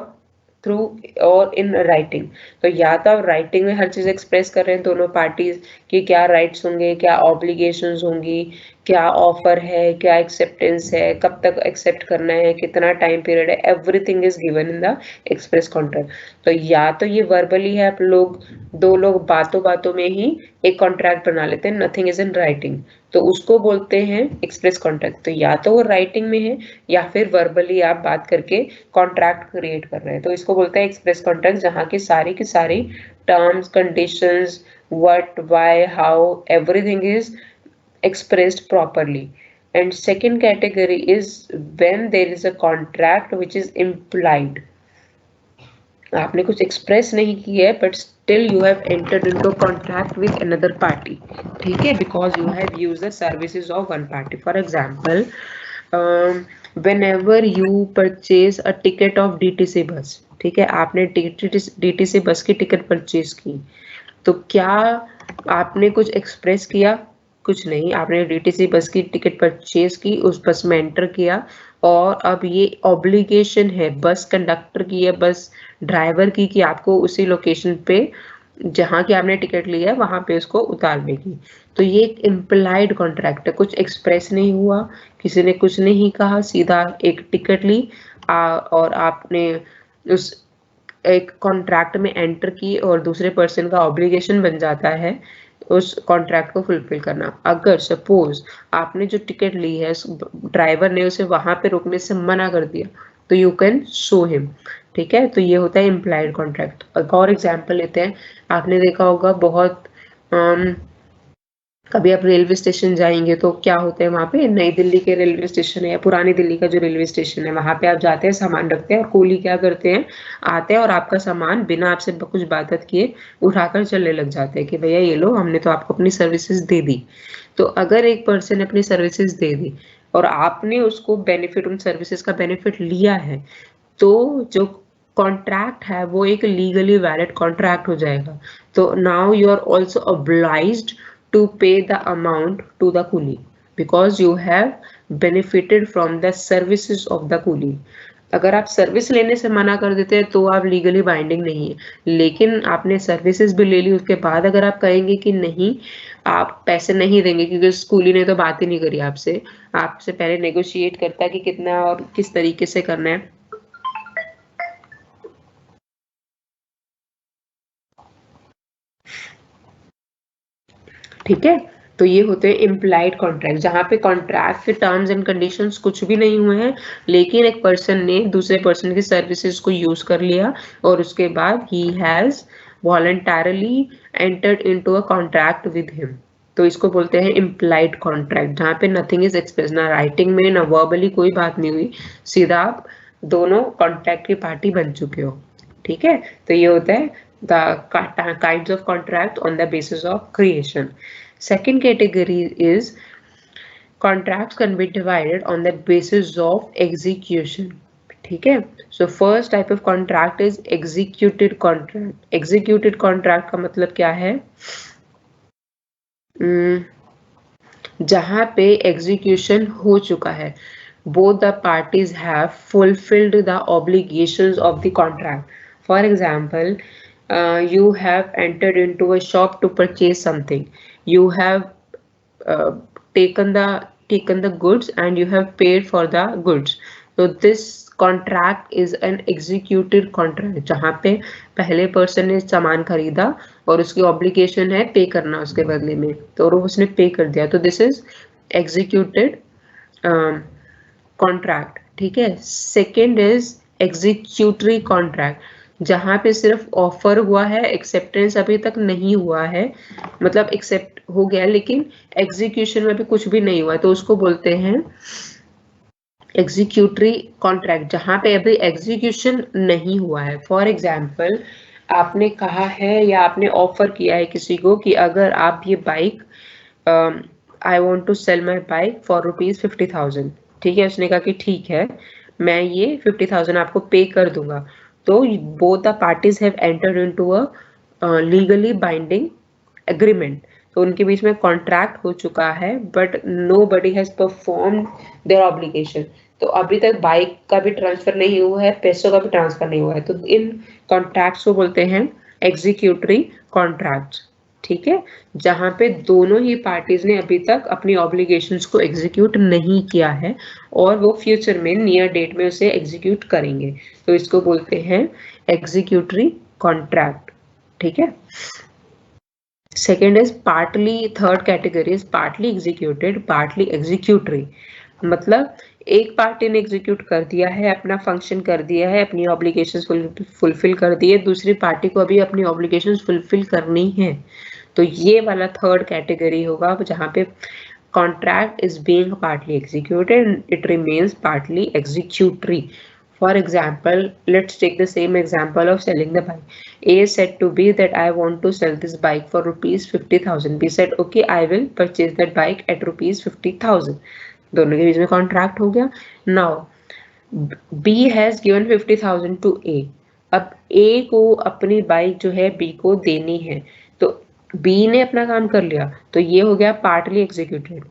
through और in writing. तो या तो आप राइटिंग में हर चीज एक्सप्रेस कर रहे हैं दोनों पार्टीज, कि क्या राइट्स होंगे, क्या ऑब्लिगेशंस होंगी, क्या ऑफर है, क्या एक्सेप्टेंस है, कब तक एक्सेप्ट करना है, कितना टाइम पीरियड है, everything is given in the express contract. तो या तो ये वर्बली है, आप लोग दो लोग बातों बातों में ही एक कॉन्ट्रैक्ट बना लेते हैं, नथिंग इज इन राइटिंग, तो उसको बोलते हैं एक्सप्रेस कॉन्ट्रैक्ट। तो या तो वो राइटिंग में है या फिर वर्बली आप बात करके कॉन्ट्रैक्ट क्रिएट कर रहे हैं, तो इसको बोलते हैं एक्सप्रेस कॉन्ट्रैक्ट, जहाँ की सारी terms, conditions, what, why, how, everything is expressed properly. And second category is when there is a contract which is implied. आपने कुछ एक्सप्रेस नहीं किया है but still you have entered into contract with another party, ठीक है, because you have used the services of one party. For example, whenever you purchase a ticket of DTC बस, ठीक है, आपने DTC बस की टिकट परचेज की, तो क्या आपने कुछ एक्सप्रेस किया? कुछ नहीं, आपने डीटीसी बस की टिकट परचेज की, उस बस में एंटर किया, और अब ये ऑब्लिगेशन है बस कंडक्टर की या बस ड्राइवर की कि आपको उसी लोकेशन पे जहाँ की आपने टिकट ली है वहां पे उसको उतारने की। तो ये एक इम्प्लाइड कॉन्ट्रैक्ट है, कुछ एक्सप्रेस नहीं हुआ, किसी ने कुछ नहीं कहा, सीधा एक टिकट ली और आपने उस एक कॉन्ट्रैक्ट में एंटर की, और दूसरे पर्सन का ऑब्लिगेशन बन जाता है उस कॉन्ट्रैक्ट को फुलफिल करना। अगर सपोज आपने जो टिकट ली है ड्राइवर ने उसे वहां पे रुकने से मना कर दिया, तो यू कैन सू हिम, ठीक है। तो ये होता है इम्प्लाइड कॉन्ट्रैक्ट। एक और एग्जांपल लेते हैं, आपने देखा होगा बहुत कभी आप रेलवे स्टेशन जाएंगे तो क्या होता है वहाँ पे, नई दिल्ली के रेलवे स्टेशन है या पुरानी दिल्ली का जो रेलवे स्टेशन है, वहां पे आप जाते हैं, सामान रखते हैं, और कूली क्या करते हैं, आते हैं और आपका सामान बिना आपसे कुछ बात किए उठाकर चलने लग जाते हैं कि भैया ये लो, हमने तो आपको अपनी सर्विसेज दे दी। तो अगर एक पर्सन ने अपनी सर्विसेज दे दी और आपने उसको बेनिफिट, उन सर्विसेज का बेनिफिट लिया है, तो जो कॉन्ट्रैक्ट है वो एक लीगली वैलिड कॉन्ट्रैक्ट हो जाएगा। तो now you are also obliged to pay the amount to the coolie because you have benefited from the services of the coolie। अगर आप सर्विस लेने से मना कर देते हैं तो आप लीगली बाइंडिंग नहीं है, लेकिन आपने सर्विसेज भी ले ली, उसके बाद अगर आप कहेंगे कि नहीं आप पैसे नहीं देंगे, क्योंकि कूली ने तो बात ही नहीं करी आपसे, आपसे पहले नेगोशिएट करता है कि कितना और किस तरीके से करना है, ठीक है। तो ये होते हैं इम्प्लाइड कॉन्ट्रैक्ट, जहाँ पे कॉन्ट्रैक्ट के टर्म्स एंड कंडीशंस कुछ भी नहीं हुए हैं, लेकिन एक पर्सन ने दूसरे पर्सन की सर्विसेज को यूज कर लिया और उसके बाद he has voluntarily entered into a contract with him. तो इसको बोलते हैं इम्प्लाइड कॉन्ट्रैक्ट, जहाँ पे नथिंग इज एक्सप्रेस, ना राइटिंग में ना वर्बली कोई बात नहीं हुई, सीधा आप दोनों कॉन्ट्रैक्ट की पार्टी बन चुके हो, ठीक है। तो ये होता है the kinds of contract on the basis of creation. Second category is contracts can be divided on the basis of execution, ठीक है। So first type of contract is executed contract. Executed contract का मतलब क्या है, जहाँ पे execution हो चुका है, both the parties have fulfilled the obligations of the contract. For example, you have entered into a shop to purchase something, you have uh, taken the goods and you have paid for the goods, so this contract is an executed contract, जहाँ पे पहले person ने सामान खरीदा और उसकी obligation है पे करना उसके बदले में, तो उसने पे कर दिया, तो दिस इज एग्जीक्यूटेड कॉन्ट्रैक्ट, ठीक है। सेकेंड इज एग्जीक्यूटरी कॉन्ट्रैक्ट, जहाँ पे सिर्फ ऑफर हुआ है, एक्सेप्टेंस अभी तक नहीं हुआ है, मतलब एक्सेप्ट हो गया लेकिन एग्जीक्यूशन में भी कुछ भी नहीं हुआ, तो उसको बोलते हैं एग्जीक्यूटरी कॉन्ट्रैक्ट, जहाँ पे अभी एग्जीक्यूशन नहीं हुआ है। फॉर एग्जाम्पल, आपने कहा है या आपने ऑफर किया है किसी को कि अगर आप ये bike, I want to sell my bike for ₹50,000, ठीक है, उसने कहा कि ठीक है मैं ये 50,000 आपको पे कर दूंगा, तो both the parties have entered into a legally binding agreement, तो उनके बीच में कॉन्ट्रैक्ट हो चुका है, but nobody has performed their obligation, तो अभी तक बाइक का भी ट्रांसफर नहीं हुआ है, पैसों का भी ट्रांसफर नहीं हुआ है, तो इन कॉन्ट्रैक्ट्स को बोलते हैं एग्जीक्यूटरी कॉन्ट्रैक्ट्स, ठीक है, जहां पे दोनों ही पार्टीज ने अभी तक अपनी ऑब्लिगेशंस को एग्जीक्यूट नहीं किया है और वो फ्यूचर में नियर डेट में उसे एग्जीक्यूट करेंगे, तो इसको बोलते हैं एग्जीक्यूटरी कॉन्ट्रैक्ट। ठीक है, second is partly, third category is partly executed partly executory. मतलब एक पार्टी ने एग्जीक्यूट कर दिया है, अपना फंक्शन कर दिया है, अपनी ऑब्लिगेशंस फुलफिल कर दी है, दूसरी पार्टी को अभी अपनी ऑब्लिगेशंस फुलफिल करनी है, तो ये वाला थर्ड कैटेगरी होगा जहां पे contract is being partly executed and it remains partly executory. For example, let's take the same example of selling the bike. A said to B that I want to sell this bike for rupees 50,000. B said okay, I will purchase that bike at rupees 50,000. दोनों के बीच में contract हो गया. Now B has given 50,000 to A. अब A को अपनी bike जो है B को देनी है, तो B ने अपना काम कर लिया, तो ये हो गया पार्टली एग्जीक्यूटेड.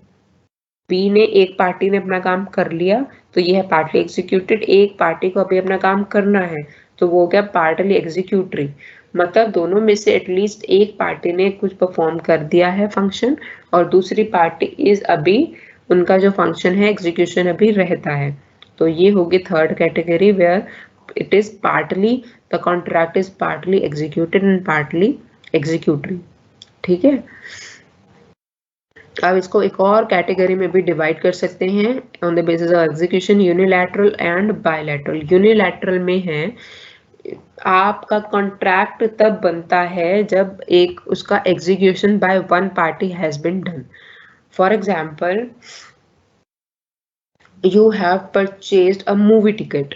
B ने, एक पार्टी ने अपना काम कर लिया, तो ये है पार्टली एग्जीक्यूटेड. एक पार्टी को अभी अपना काम करना है, तो वो हो गया पार्टली एग्जीक्यूटरी. मतलब दोनों में से एटलीस्ट एक पार्टी ने कुछ परफॉर्म कर दिया है फंक्शन, और दूसरी पार्टी इज अभी, उनका जो फंक्शन है एग्जीक्यूशन अभी रहता है. तो ये होगी third category where it is partly, the contract is partly executed and partly executory. ठीक है, अब इसको एक और कैटेगरी में भी डिवाइड कर सकते हैं on the basis of execution, unilateral and bilateral. Unilateral में है आपका कॉन्ट्रैक्ट तब बनता है जब एक उसका execution by one party has been done. For example, you have purchased a movie ticket.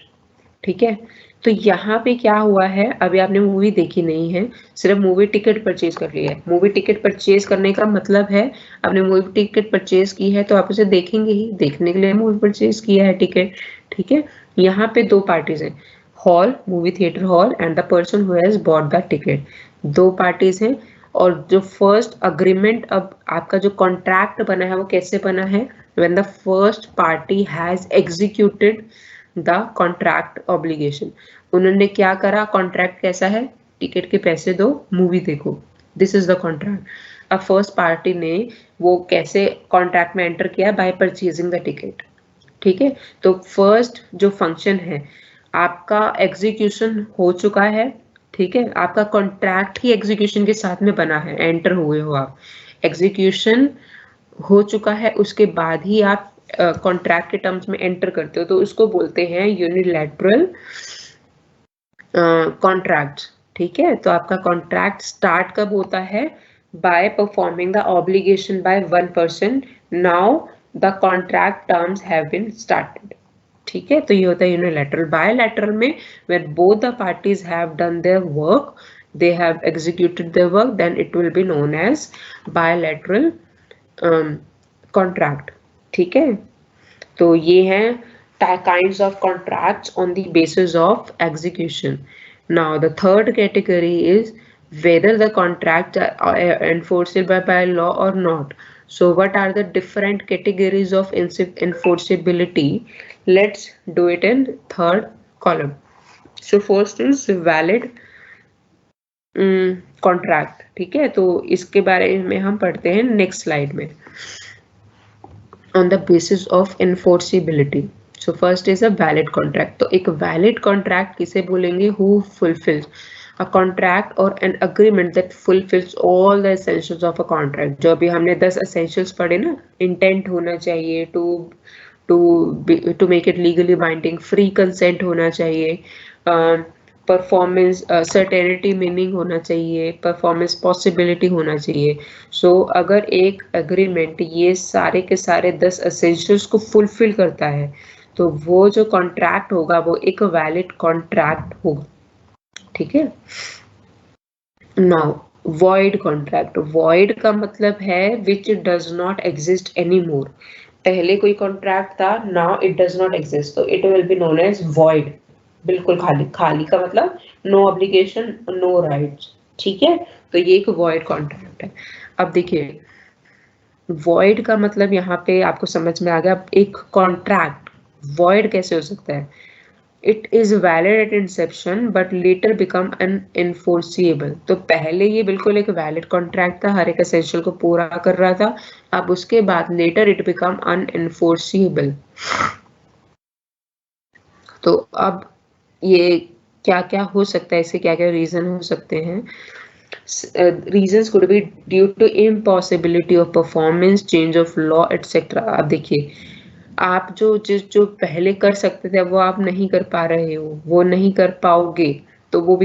ठीक है, तो यहाँ पे क्या हुआ है, अभी आपने मूवी देखी नहीं है, सिर्फ मूवी टिकट परचेज कर लिया है. मूवी टिकट परचेज करने का मतलब है आपने मूवी टिकट परचेज की है तो आप उसे देखेंगे ही, देखने के लिए मूवी परचेज किया है टिकट. ठीक है, यहाँ पे दो पार्टीज हैं, hall, movie theatre hall, and the person who has bought the ticket. दो पार्टीज हैं, और जो फर्स्ट अग्रीमेंट, अब आपका जो कॉन्ट्रैक्ट बना है वो कैसे बना है, when the first party has executed the contract obligation. उन्होंने क्या करा, कॉन्ट्रैक्ट कैसा है, टिकट के पैसे दो, मूवी देखो, दिस इज द कॉन्ट्रैक्ट. अब फर्स्ट पार्टी ने वो कैसे कॉन्ट्रैक्ट में एंटर किया, बाय परचेजिंग द टिकट. ठीक है, तो फर्स्ट जो फंक्शन है आपका एग्जीक्यूशन हो चुका है. ठीक है, आपका कॉन्ट्रैक्ट ही एग्जीक्यूशन के साथ में बना है, एंटर हुए हो आप, एग्जीक्यूशन हो चुका है, उसके बाद ही आप कॉन्ट्रैक्ट के टर्म्स में एंटर करते हो, तो उसको बोलते हैं यूनिलैटरल कॉन्ट्रैक्ट. ठीक है, तो आपका कॉन्ट्रैक्ट स्टार्ट कब होता है, by performing the obligation by one person. Now the contract terms have been started. ठीक है, तो ये होता है यूनिलैटरल. बायलैटरल में when both the parties have done their work, they have executed their work, then it will be known as bilateral contract. ठीक है, तो ये हैं kinds of contracts on the basis of execution. Now the third category is whether the contracts are enforceable by law or not. So what are the different categories of enforceability? Let's do it in third column. So first is valid contract. ठीक है, तो इसके बारे में हम पढ़ते हैं next slide में. On the basis of enforceability, so first is a valid contract. तो एक वैलिड कॉन्ट्रैक्ट किसे बोलेंगे, हु फुलफिल्स अ कॉन्ट्रैक्ट और an agreement that fulfils all the essentials of a contract. जो अभी हमने 10 एसेंशियल्स पढ़े ना, इंटेंट होना चाहिए to make it legally binding, free consent होना चाहिए, परफॉर्मेंस सर्टेनिटी मीनिंग होना चाहिए, परफॉर्मेंस पॉसिबिलिटी होना चाहिए. सो अगर एक एग्रीमेंट ये सारे के सारे 10 एसेंशियल्स को फुलफिल करता है, तो वो जो कॉन्ट्रैक्ट होगा वो एक वैलिड कॉन्ट्रैक्ट होगा. ठीक है, नाउ वॉइड कॉन्ट्रैक्ट. वॉइड का मतलब है which does not exist any more. पहले कोई कॉन्ट्रैक्ट था, now it does not exist, तो it will be known as void. बिल्कुल खाली, खाली का मतलब नो ऑब्लिगेशन, नो राइट्स. ठीक है, तो ये एक वॉइड कॉन्ट्रैक्ट है. अब देखिए, वॉइड का मतलब यहाँ पे आपको समझ में आ गया. एक कॉन्ट्रैक्ट वॉइड कैसे हो सकता है, it is valid at inception but later become unenforceable. तो पहले ये बिल्कुल एक वैलिड कॉन्ट्रैक्ट था, हर एक एसेंशियल को पूरा कर रहा था, अब उसके बाद लेटर इट बिकम अनएनफोर्सिएबल। तो अब ये क्या क्या हो सकता है, इसके क्या क्या रीजन हो सकते हैं? Reasons could be due to impossibility of performance, change of law etcetera. अब देखिए, आप जो पहले कर सकते थे वो आप नहीं कर पा रहे हो, वो नहीं कर पाओगे, तो वो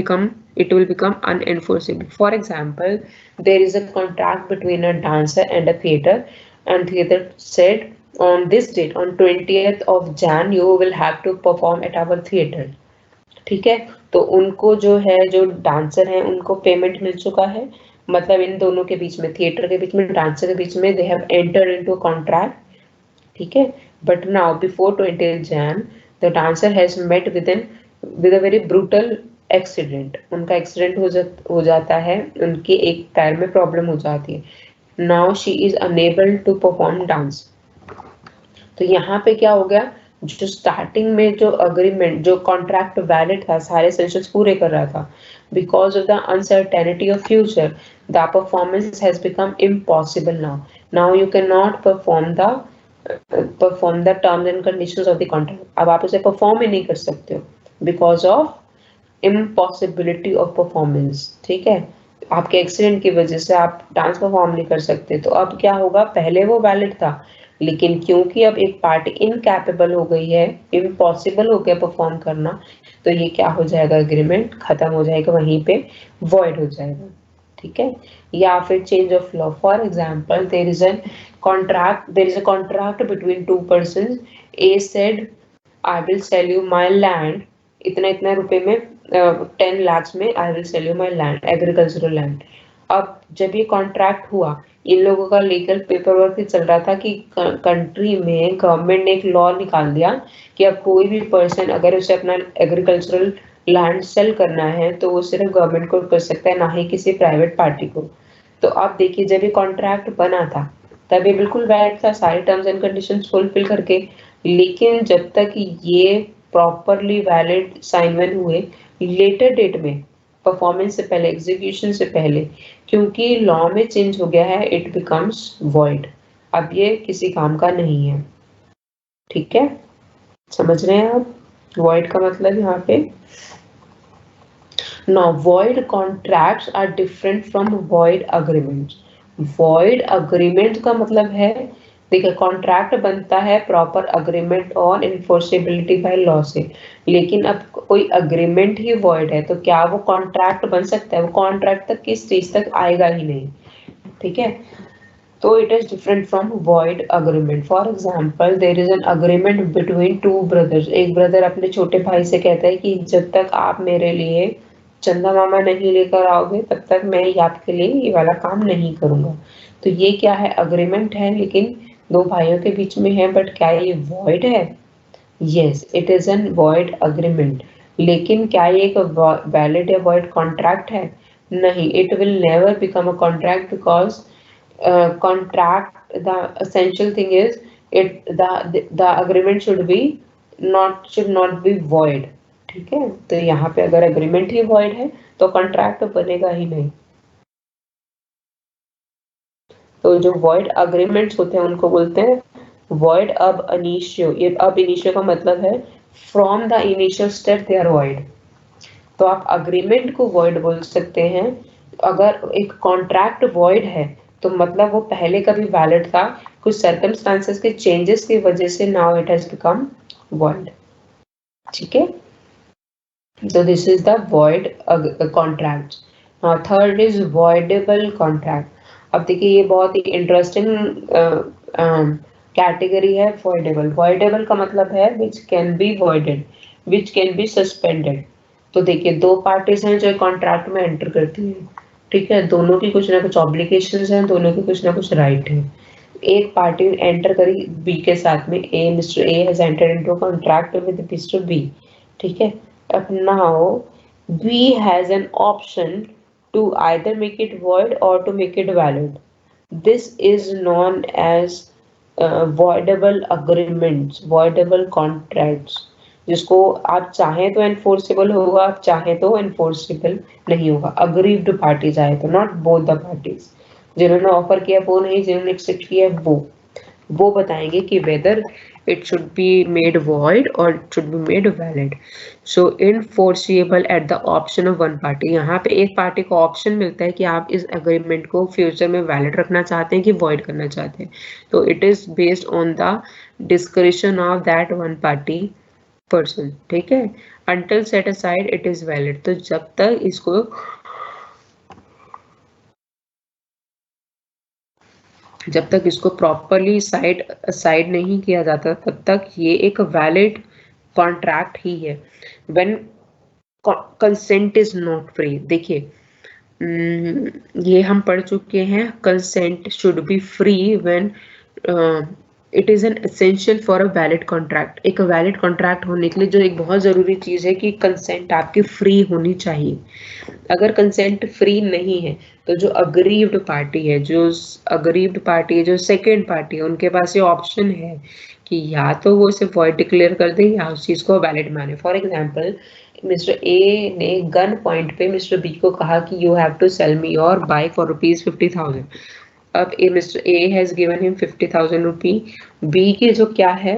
it will become unenforceable. For example, there is a contract between a dancer and a theater, and theater said on this date, on 20th of Jan, you will have to perform at our theater. ठीक है, तो उनको जो है, जो dancer है, उनको payment मिल चुका है, मतलब इन दोनों के बीच में, थिएटर के बीच में, डांसर के बीच में, they have entered into contract, ठीक है। But now before 20 Jan the dancer has met with a very brutal accident. उनका एक्सीडेंट हो जाता है, उनके एक पैर में प्रॉब्लम हो जाती है। Now she is unable to perform dance. तो यहाँ पे क्या हो गया, जो स्टार्टिंग में जो अग्रीमेंट, जो कॉन्ट्रैक्ट वैलिड था, सारे सेशंस पूरे कर रहा था, because of the uncertainty of future the performance has become impossible. Now you can not perform the terms and conditions of the contract. अब आप उसे परफॉर्म ही नहीं कर सकते हो because of impossibility of performance, ठीक है। आपके एक्सीडेंट की वजह से आप डांस परफॉर्म नहीं कर सकते। तो अब क्या होगा, पहले वो वैलिड था, लेकिन क्योंकि अब एक पार्टी इनकैपेबल हो गई है, इम्पॉसिबल हो गया परफॉर्म करना, तो ये क्या हो जाएगा, एग्रीमेंट खत्म हो जाएगा, वहीं पे वॉइड हो जाएगा, ठीक है। या फिर change of law, for example there is a contract between two persons. A said I will sell you my land इतना इतना रुपए में, 10 lakhs में, I will sell you my land, agricultural land. अब जब ये कॉन्ट्रैक्ट हुआ, इन लोगों का लीगल पेपर वर्क ही चल रहा था कि कंट्री में गवर्नमेंट ने एक लॉ निकाल दिया कि अब कोई भी पर्सन अगर उसे अपना एग्रीकल्चरल लैंड सेल करना है तो वो सिर्फ गवर्नमेंट को कर सकता है, ना ही किसी प्राइवेट पार्टी को। तो अब देखिए, जब ये कॉन्ट्रैक्ट बना था तब ये बिल्कुल वैलिड था, सारे टर्म्स एंड कंडीशंस फुलफिल करके। लेकिन जब तक ये प्रॉपरली वैलिड साइन वन हुए लेटर डेट में, परफॉर्मेंस से पहले, एग्जीक्यूशन से पहले, क्योंकि लॉ में चेंज हो गया है, इट बिकम्स वॉइड। अब ये किसी काम का नहीं है, ठीक है, समझ रहे हैं आप वॉइड का मतलब यहाँ पे। Now, void contracts are different from void agreements. Void agreement का मतलब है, देखिए कॉन्ट्रैक्ट बनता है प्रॉपर अग्रीमेंट और इन्फोर्सेबिलिटी बाय लॉ से, लेकिन अब कोई अग्रीमेंट ही वॉइड है तो क्या वो कॉन्ट्रैक्ट बन सकता है? वो कॉन्ट्रैक्ट तक किस चीज तक आएगा ही नहीं, ठीक है। तो it is different from void agreement. For example, there is an agreement between two brothers. एक ब्रदर अपने छोटे भाई से कहता है कि जब तक आप मेरे लिए चंदा मामा नहीं लेकर आओगे तब तक मैं आपके लिए ये वाला काम नहीं करूंगा। तो ये क्या है, अग्रीमेंट है, लेकिन दो भाइयों के बीच में है, बट क्या ये वॉइड है? Yes, it is an void agreement. लेकिन क्या ये एक वैलिड या वॉइड कॉन्ट्रैक्ट है? नहीं, it will never become a contract because contract, the essential thing is the agreement should not be void, ठीक है। तो यहाँ पे अगर एग्रीमेंट ही void है तो कॉन्ट्रैक्ट बनेगा ही नहीं। तो जो void agreements होते हैं उनको बोलते हैं void ab initio। ये ab initio का मतलब है from the initial step they are void। तो आप अग्रीमेंट को void बोल सकते हैं। अगर एक कॉन्ट्रैक्ट void है तो मतलब वो पहले कभी वैलिड था, कुछ सर्कमस्टांसेस के चेंजेस की वजह से now it has become void, ठीक है। तो this is the void contract. Third is voidable contract. अब देखिए, ये बहुत ही इंटरेस्टिंग कैटेगरी है voidable। voidable का मतलब है which can be voided, which can be suspended। तो देखिए, दो पार्टीज हैं जो कॉन्ट्रैक्ट में एंटर करती हैं, ठीक है, दोनों की कुछ ना कुछ ऑब्लिगेशंस हैं, दोनों की कुछ ना कुछ राइट है। एक पार्टी एंटर करी बी के साथ में, A, Mister A has entered into contract with Mister B, ठीक है। अब now B has an option to either make it void or to make it valid. This is known as voidable agreements, voidable contracts. जिसको आप चाहें तो enforceable होगा, आप चाहें तो एनफोर्सेबल नहीं होगा। अग्रीव्ड पार्टीज आए तो, नॉट बोथ द पार्टीज। जिन्होंने ऑफर किया वो नहीं, जिन्होंने एक्सेप्ट किया वो बताएंगे कि weather it should be made void or it should be made valid. So enforceable at the option of one party, यहाँ पे एक पार्टी को ऑप्शन मिलता है कि आप इस अग्रीमेंट को फ्यूचर में वैलिड रखना चाहते हैं कि वॉइड करना चाहते हैं। तो it is based on the description of that one party person, ठीक है। Until set aside it is valid, तो जब तक इसको प्रॉपरली साइड नहीं किया जाता तब तक ये एक वैलिड कॉन्ट्रैक्ट ही है। When consent is not free, देखिए ये हम पढ़ चुके हैं, consent should B free when it is an essential for a valid contract. एक वैलिड कॉन्ट्रैक्ट होने के लिए जो एक बहुत जरूरी चीज है कि कंसेंट आपकी फ्री होनी चाहिए। अगर कंसेंट फ्री नहीं है तो जो अग्रीव्ड पार्टी है, जो सेकेंड पार्टी है, उनके पास ये ऑप्शन है कि या तो वो उसे वॉइड डिक्लेयर कर दे या उस चीज को वैलिड माने। फॉर एग्जाम्पल, मिस्टर ए ने गन पॉइंट पे मिस्टर बी को कहा कि you have to sell me your bike for ₹50,000। अब mister A has given him 50,000 rupee. B की जो क्या है,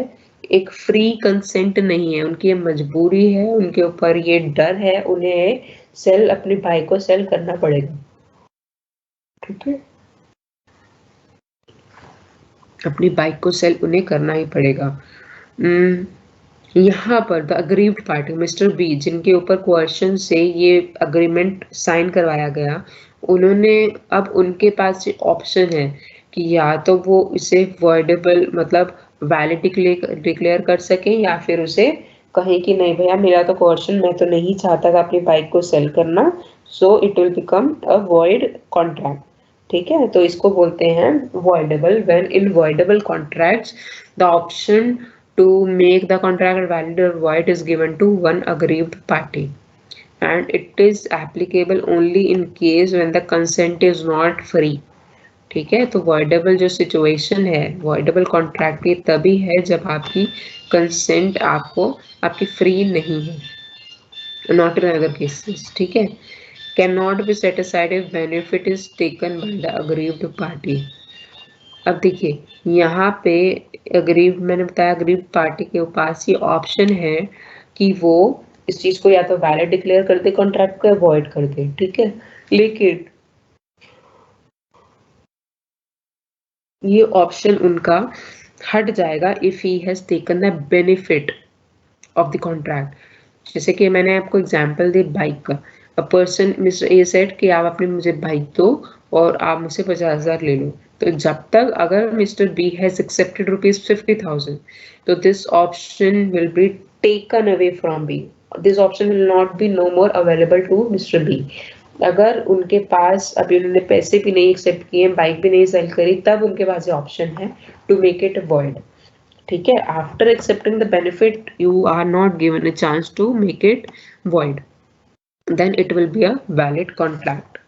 एक फ्री कंसेंट नहीं है, उनकी ये मजबूरी है, उनके ऊपर ये डर है, उन्हें अपनी बाइक को सेल करना पड़ेगा, ठीक है। अपनी बाइक को सेल उन्हें करना ही पड़ेगा। यहाँ पर the aggrieved party mister B, जिनके ऊपर क्वेश्चन से ये अग्रीमेंट साइन करवाया गया, उन्होंने अब उनके पास ऑप्शन है कि या तो वो इसे वॉइडेबल मतलब वैलिड डिक्लेयर कर सके या फिर उसे कहें कि नहीं भैया मेरा तो क्वेश्चन, मैं तो नहीं चाहता था अपनी बाइक को सेल करना, सो it will become a void contract, ठीक है। तो इसको बोलते हैं voidable. When in voidable contracts the option to make the contract valid or void is given to one aggrieved party, and it is applicable only in case when the consent is not free, ठीक है। तो voidable जो situation है, voidable contract की तभी है जब आपकी कंसेंट आपकी फ्री नहीं है, नॉट इन अदर केसेस, ठीक है। Can not B set aside if benefit is taken by the aggrieved party. अब देखिए यहाँ पे अग्रीव, मैंने बताया अग्रीव पार्टी के पास ये ऑप्शन है कि वो इस चीज को या तो वैलिड डिक्लेयर कर दे, कॉन्ट्रैक्ट को अवॉइड कर दे, ठीक है। लेकिन ये ऑप्शन उनका हट जाएगा if he has taken the benefit of the contract. जैसे कि मैंने आपको एग्जांपल दी बाइक का, a person mister A said कि आप अपनी मुझे बाइक दो और आप मुझसे 50,000 ले लो। तो जब तक अगर मिस्टर बी हैज एक्सेप्टेड ₹50,000 तो this option will be taken away from B, this option will not be no more available to mister B. अगर उनके पास अभी उन्होंने पैसे भी नहीं एक्सेप्ट किए, बाइक भी नहीं सेल करी, तब उनके पास ये ऑप्शन है टू मेक इट वॉइड, ठीक है। After accepting the benefit you are not given a chance to make it void, then it will be a valid contract,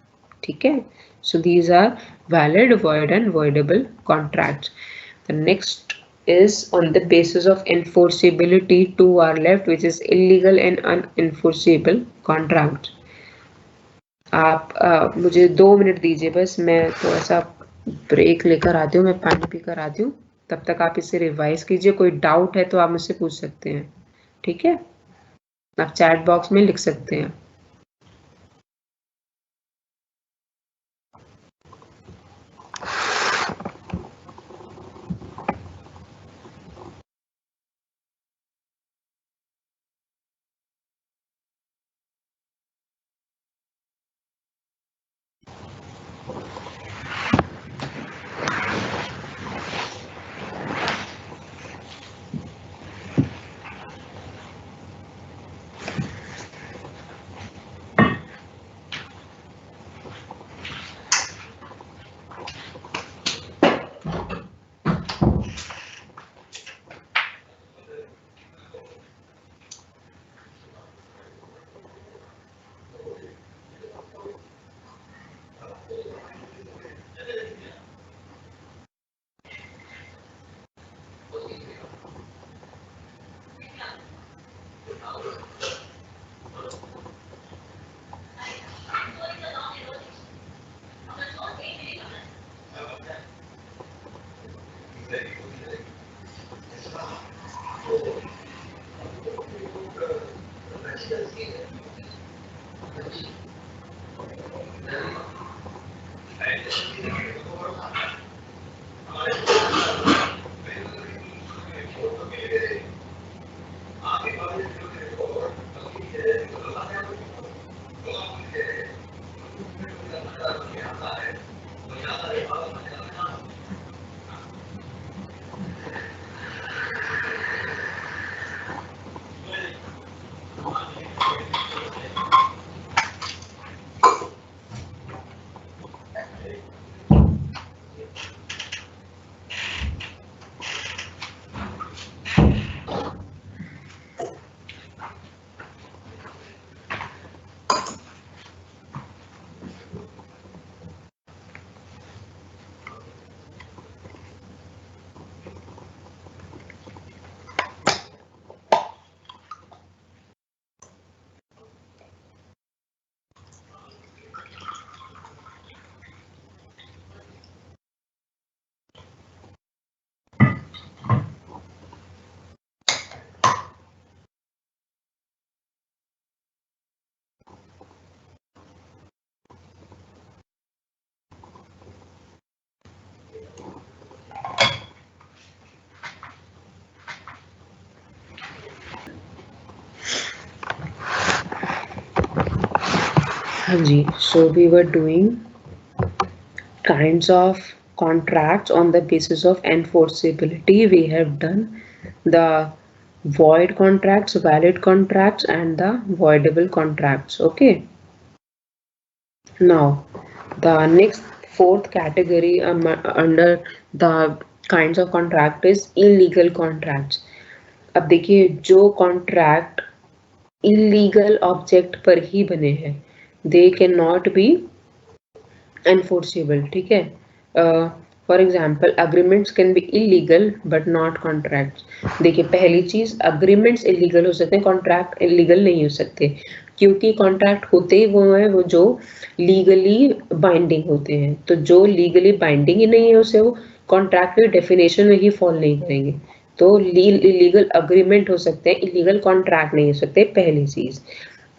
ठीक है। So these are valid, void and voidable contracts. The next is on the basis of enforceability, two are left, which is illegal and unenforceable contracts. आप मुझे 2 minute दीजिए बस, मैं थोड़ा सा break लेकर आती हूँ, मैं पानी पी कर आती हूँ, तब तक आप इसे रिवाइज कीजिए। कोई डाउट है तो आप मुझसे पूछ सकते हैं, ठीक है। आप चैट बॉक्स में लिख सकते हैं। हाँ जी, so we were doing kinds of contracts on the basis of enforceability. We have done the void contracts, valid contracts, and the voidable contracts. Okay. Now, the next fourth category under the kinds of contract is illegal contracts. अब देखिए, जो contract illegal object पर ही बने हैं, they can not be enforceable. ठीक है. For example, agreements can be illegal but not contracts. देखिए, पहली चीज, अग्रीमेंट्स इलीगल हो सकते हैं, कॉन्ट्रैक्ट इलीगल नहीं हो सकते, क्योंकि कॉन्ट्रैक्ट होते ही वो है वो जो लीगली बाइंडिंग होते हैं. तो जो लीगली बाइंडिंग ही नहीं है उसे वो कॉन्ट्रैक्ट की डेफिनेशन में ही फॉल नहीं करेंगे. तो इलीगल अग्रीमेंट हो सकते हैं, इलीगल कॉन्ट्रैक्ट नहीं हो सकते. पहली चीज,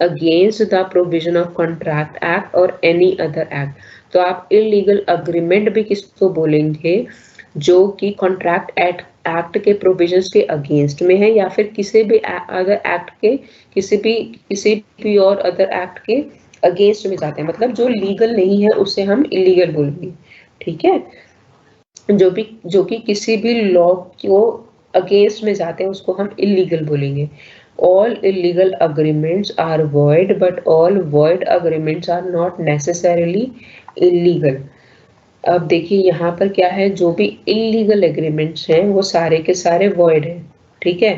against the provision of contract act और एनी अदर एक्ट. तो आप इलीगल अग्रीमेंट भी किसको बोलेंगे? जो कि कॉन्ट्रैक्ट एक्ट के प्रोविजंस के अगेंस्ट में है, या फिर किसी भी अदर एक्ट के किसी भी और अदर एक्ट के अगेंस्ट में जाते हैं. मतलब जो लीगल नहीं है उसे हम इलीगल बोलेंगे. ठीक है. जो कि किसी भी लॉ को अगेंस्ट में जाते हैं उसको हम इलीगल बोलेंगे. All illegal agreements are void, but all void agreements are not necessarily illegal. अब देखिए यहाँ पर क्या है, जो भी इलीगल एग्रीमेंट्स हैं वो सारे के सारे void हैं. ठीक है.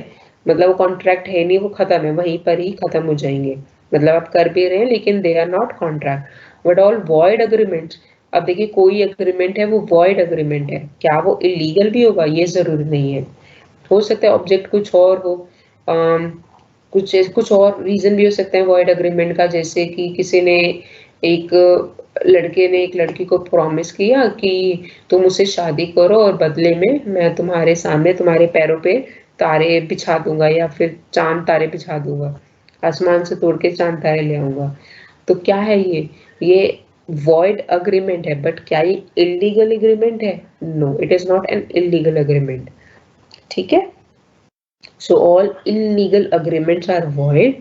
मतलब वो कॉन्ट्रैक्ट है नहीं, वो खत्म है, वहीं पर ही खत्म हो जाएंगे. मतलब आप कर भी रहे हैं लेकिन they are not contract. But all void agreements, अब देखिए कोई एग्रीमेंट है वो वॉइड अग्रीमेंट है, क्या वो इलीगल भी होगा? ये जरूरी नहीं है. हो सकता है ऑब्जेक्ट कुछ और हो, कुछ और रीजन भी हो सकते हैं वॉइड अग्रीमेंट का. जैसे कि किसी ने एक लड़के ने एक लड़की को प्रॉमिस किया कि तुम मुझसे शादी करो और बदले में मैं तुम्हारे सामने तुम्हारे पैरों पे तारे बिछा दूंगा, या फिर चांद तारे बिछा दूंगा, आसमान से तोड़ के चांद तारे ले आऊंगा. तो क्या है ये वॉइड अग्रीमेंट है. बट क्या ये इलीगल एग्रीमेंट है? No, it is not an illegal agreement. ठीक है. So all illegal agreements are void,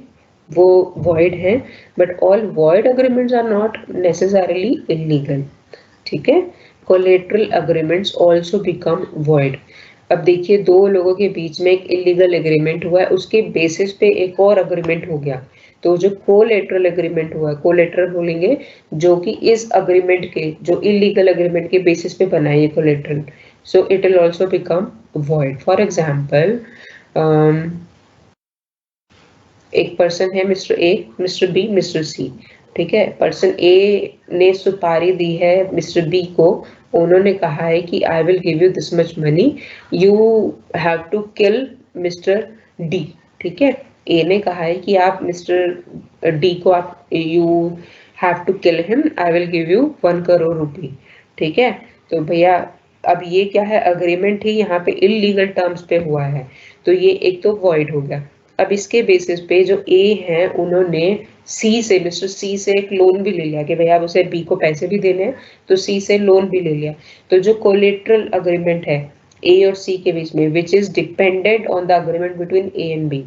वो void है, but all void agreements are not necessarily illegal. ठीक है. Collateral agreements also become void. अब देखिए, दो लोगों के बीच में एक इलीगल एग्रीमेंट हुआ है, उसके बेसिस पे एक और अग्रीमेंट हो गया, तो जो कोलेटरल एग्रीमेंट हुआ है, कोलेटरल बोलेंगे जो कि इस अग्रीमेंट के, जो इलीगल एग्रीमेंट के बेसिस पे बना है ये collateral, so it will also become void. For example, एक पर्सन है Mister A, mister B, Mister C. ठीक है. पर्सन ए ने सुपारी दी है मिस्टर बी को. उन्होंने कहा है कि I will give you this much money, you have to kill mister D. ठीक है. ए ने कहा है कि आप मिस्टर डी को आप you have to kill him, I will give you 1 crore rupee. ठीक है. तो भैया अब ये क्या है, अग्रीमेंट ही यहाँ पे इलीगल टर्म्स पे हुआ है, तो ये एक तो वॉइड हो गया. अब इसके बेसिस पे जो ए है उन्होंने सी से, मिस्टर सी से एक लोन भी ले लिया कि भैया अब उसे बी को पैसे भी देने हैं, तो सी से लोन भी ले लिया. तो जो कोलेटरल अग्रीमेंट है ए और सी के बीच में, which is dependent on the agreement between A and B.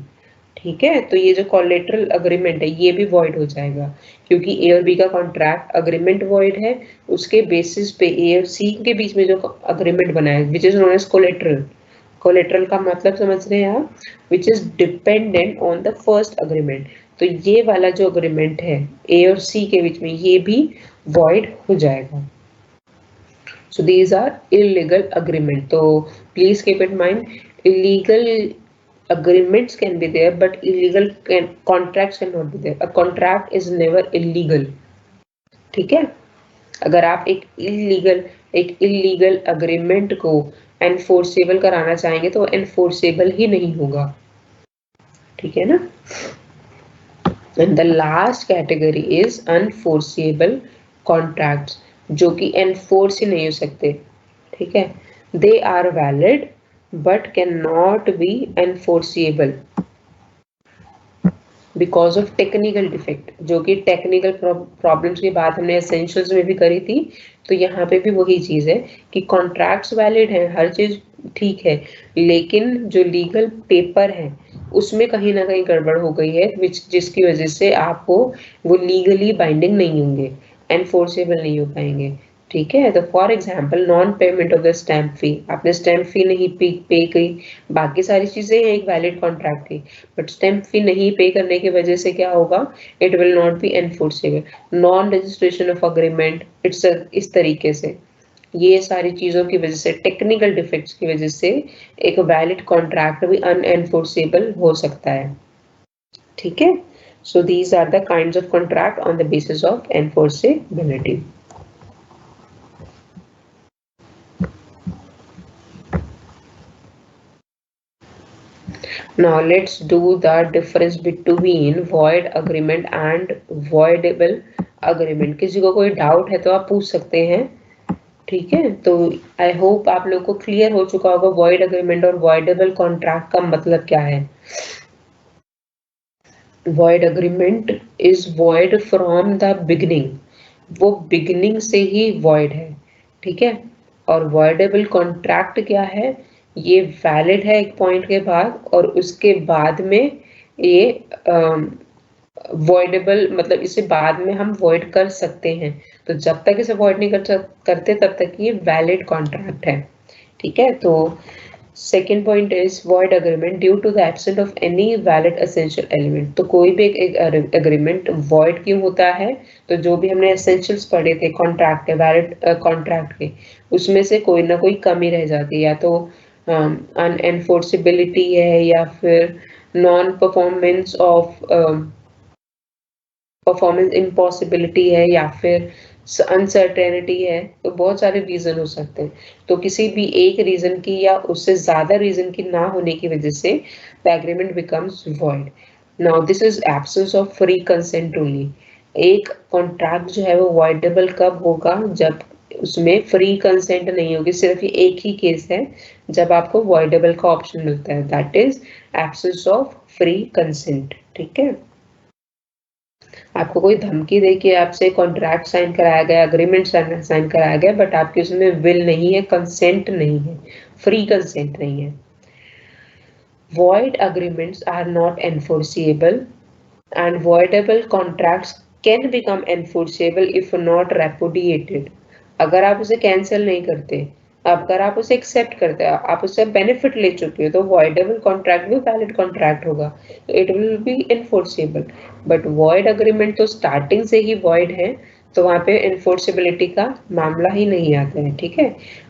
ठीक है. तो ये जो कोलेटरल अग्रीमेंट है ये भी वॉइड हो जाएगा, क्योंकि ए और बी का कॉन्ट्रैक्ट अग्रीमेंट वॉइड है. उसके बेसिस पे ए और सी के बीच में जो अग्रीमेंट बना है, which is known as collateral. Collateral का मतलब समझ रहे हैं आप, which is dependent on the first agreement. तो ये वाला जो अग्रीमेंट है ए और सी के बीच में, ये भी वॉइड हो जाएगा. So these are illegal agreement. So please keep in mind, illegal agreements can be there, but illegal contracts cannot be there. A contract is never illegal. ठीक है. अगर आप एक इलीगल अग्रीमेंट को एनफोर्सेबल कराना चाहेंगे तो एनफोर्सेबल ही नहीं होगा. ठीक है ना. And the last category is unenforceable contracts, जो कि एनफोर्स ही नहीं हो सकते. ठीक है. They are valid but can not be enforceable because of technical defect, जो कि टेक्निकल प्रॉब्लम्स की बात हमने एसेंशियल्स में भी करी थी. तो यहाँ पे भी वही चीज है कि कॉन्ट्रैक्ट्स वैलिड हैं, हर चीज ठीक है, लेकिन जो लीगल पेपर है उसमें कहीं ना कहीं गड़बड़ हो गई है, जिसकी वजह से आपको वो लीगली बाइंडिंग नहीं होंगे, एनफोर्सेबल नहीं हो पाएंगे। ठीक है, तो for example non payment of the stamp fee, आपने स्टैम्प फी नहीं पे की, बाकी सारी चीजें हैं एक वैलिड कॉन्ट्रैक्ट की, बट स्टैम्प फी नहीं पे करने की वजह से क्या होगा, it will not be enforceable. Non registration of agreement, it's इस तरीके से ये सारी चीजों की वजह से, टेक्निकल डिफेक्ट्स की वजह से एक वैलिड कॉन्ट्रैक्ट भी अनएनफोर्सेबल हो सकता है। ठीक है, so these are the kinds of contract on the basis of enforceability. Now let's do the difference between void agreement and voidable agreement। किसी को कोई डाउट है तो आप पूछ सकते हैं। ठीक है, तो आई होप आप लोग को क्लियर हो चुका होगा वॉइड अग्रीमेंट और वॉइडेबल कॉन्ट्रैक्ट का मतलब क्या है। Void agreement is void from the beginning, वो बिगिनिंग से ही वॉइड है। ठीक है, और वॉइडेबल कॉन्ट्रैक्ट क्या है, ये वैलिड है एक पॉइंट के बाद और उसके बाद में ये वॉइडेबल, मतलब इसे बाद में हम वॉइड कर सकते हैं। तो जब तक इसे वॉइड नहीं करते तब तक ये वैलिड कॉन्ट्रैक्ट है। ठीक है, तो second point is void agreement due to the absence of any valid essential element. तो कोई भी एक अग्रीमेंट वॉइड क्यों होता है, तो जो भी हमने एसेंशियल्स पढ़े थे कॉन्ट्रैक्ट के, वैलिड कॉन्ट्रैक्ट के, उसमें से कोई ना कोई कमी रह जाती है, या तो अनएनफोर्सेबिलिटी है, या फिर non performance of performance impossibility है, या फिर अनसर्टेनिटी है। तो बहुत सारे रीजन हो सकते हैं, तो किसी भी एक रीजन की या उससे ज्यादा रीजन की ना होने की वजह से the agreement becomes void. Now this is absence of free consent only. एक कॉन्ट्रैक्ट जो है वो वॉइडेबल कब होगा, जब उसमें फ्री कंसेंट नहीं होगी। सिर्फ ये एक ही केस है जब आपको वॉइडेबल का ऑप्शन मिलता है, that is absence of free consent. ठीक है, आपको कोई धमकी दे के आपसे कॉन्ट्रैक्ट साइन कराया गया, अग्रीमेंट साइन कराया गया, बट आपके उसमें विल नहीं है, कंसेंट नहीं है, फ्री कंसेंट नहीं है। void agreements are not enforceable and voidable contracts can become enforceable if not repudiated। अगर आप उसे कैंसिल नहीं करते, अगर आप उसे एक्सेप्ट करते हैं, आप उससे बेनिफिट ले चुके हो, तो वॉइडेबल कॉन्ट्रैक्ट भी वैलिड कॉन्ट्रैक्ट होगा, तो it will B enforceable. But void agreement तो स्टार्टिंग से ही वॉइड है, तो वहां पे एनफोर्सेबिलिटी का मामला ही नहीं आता है। ठीक है,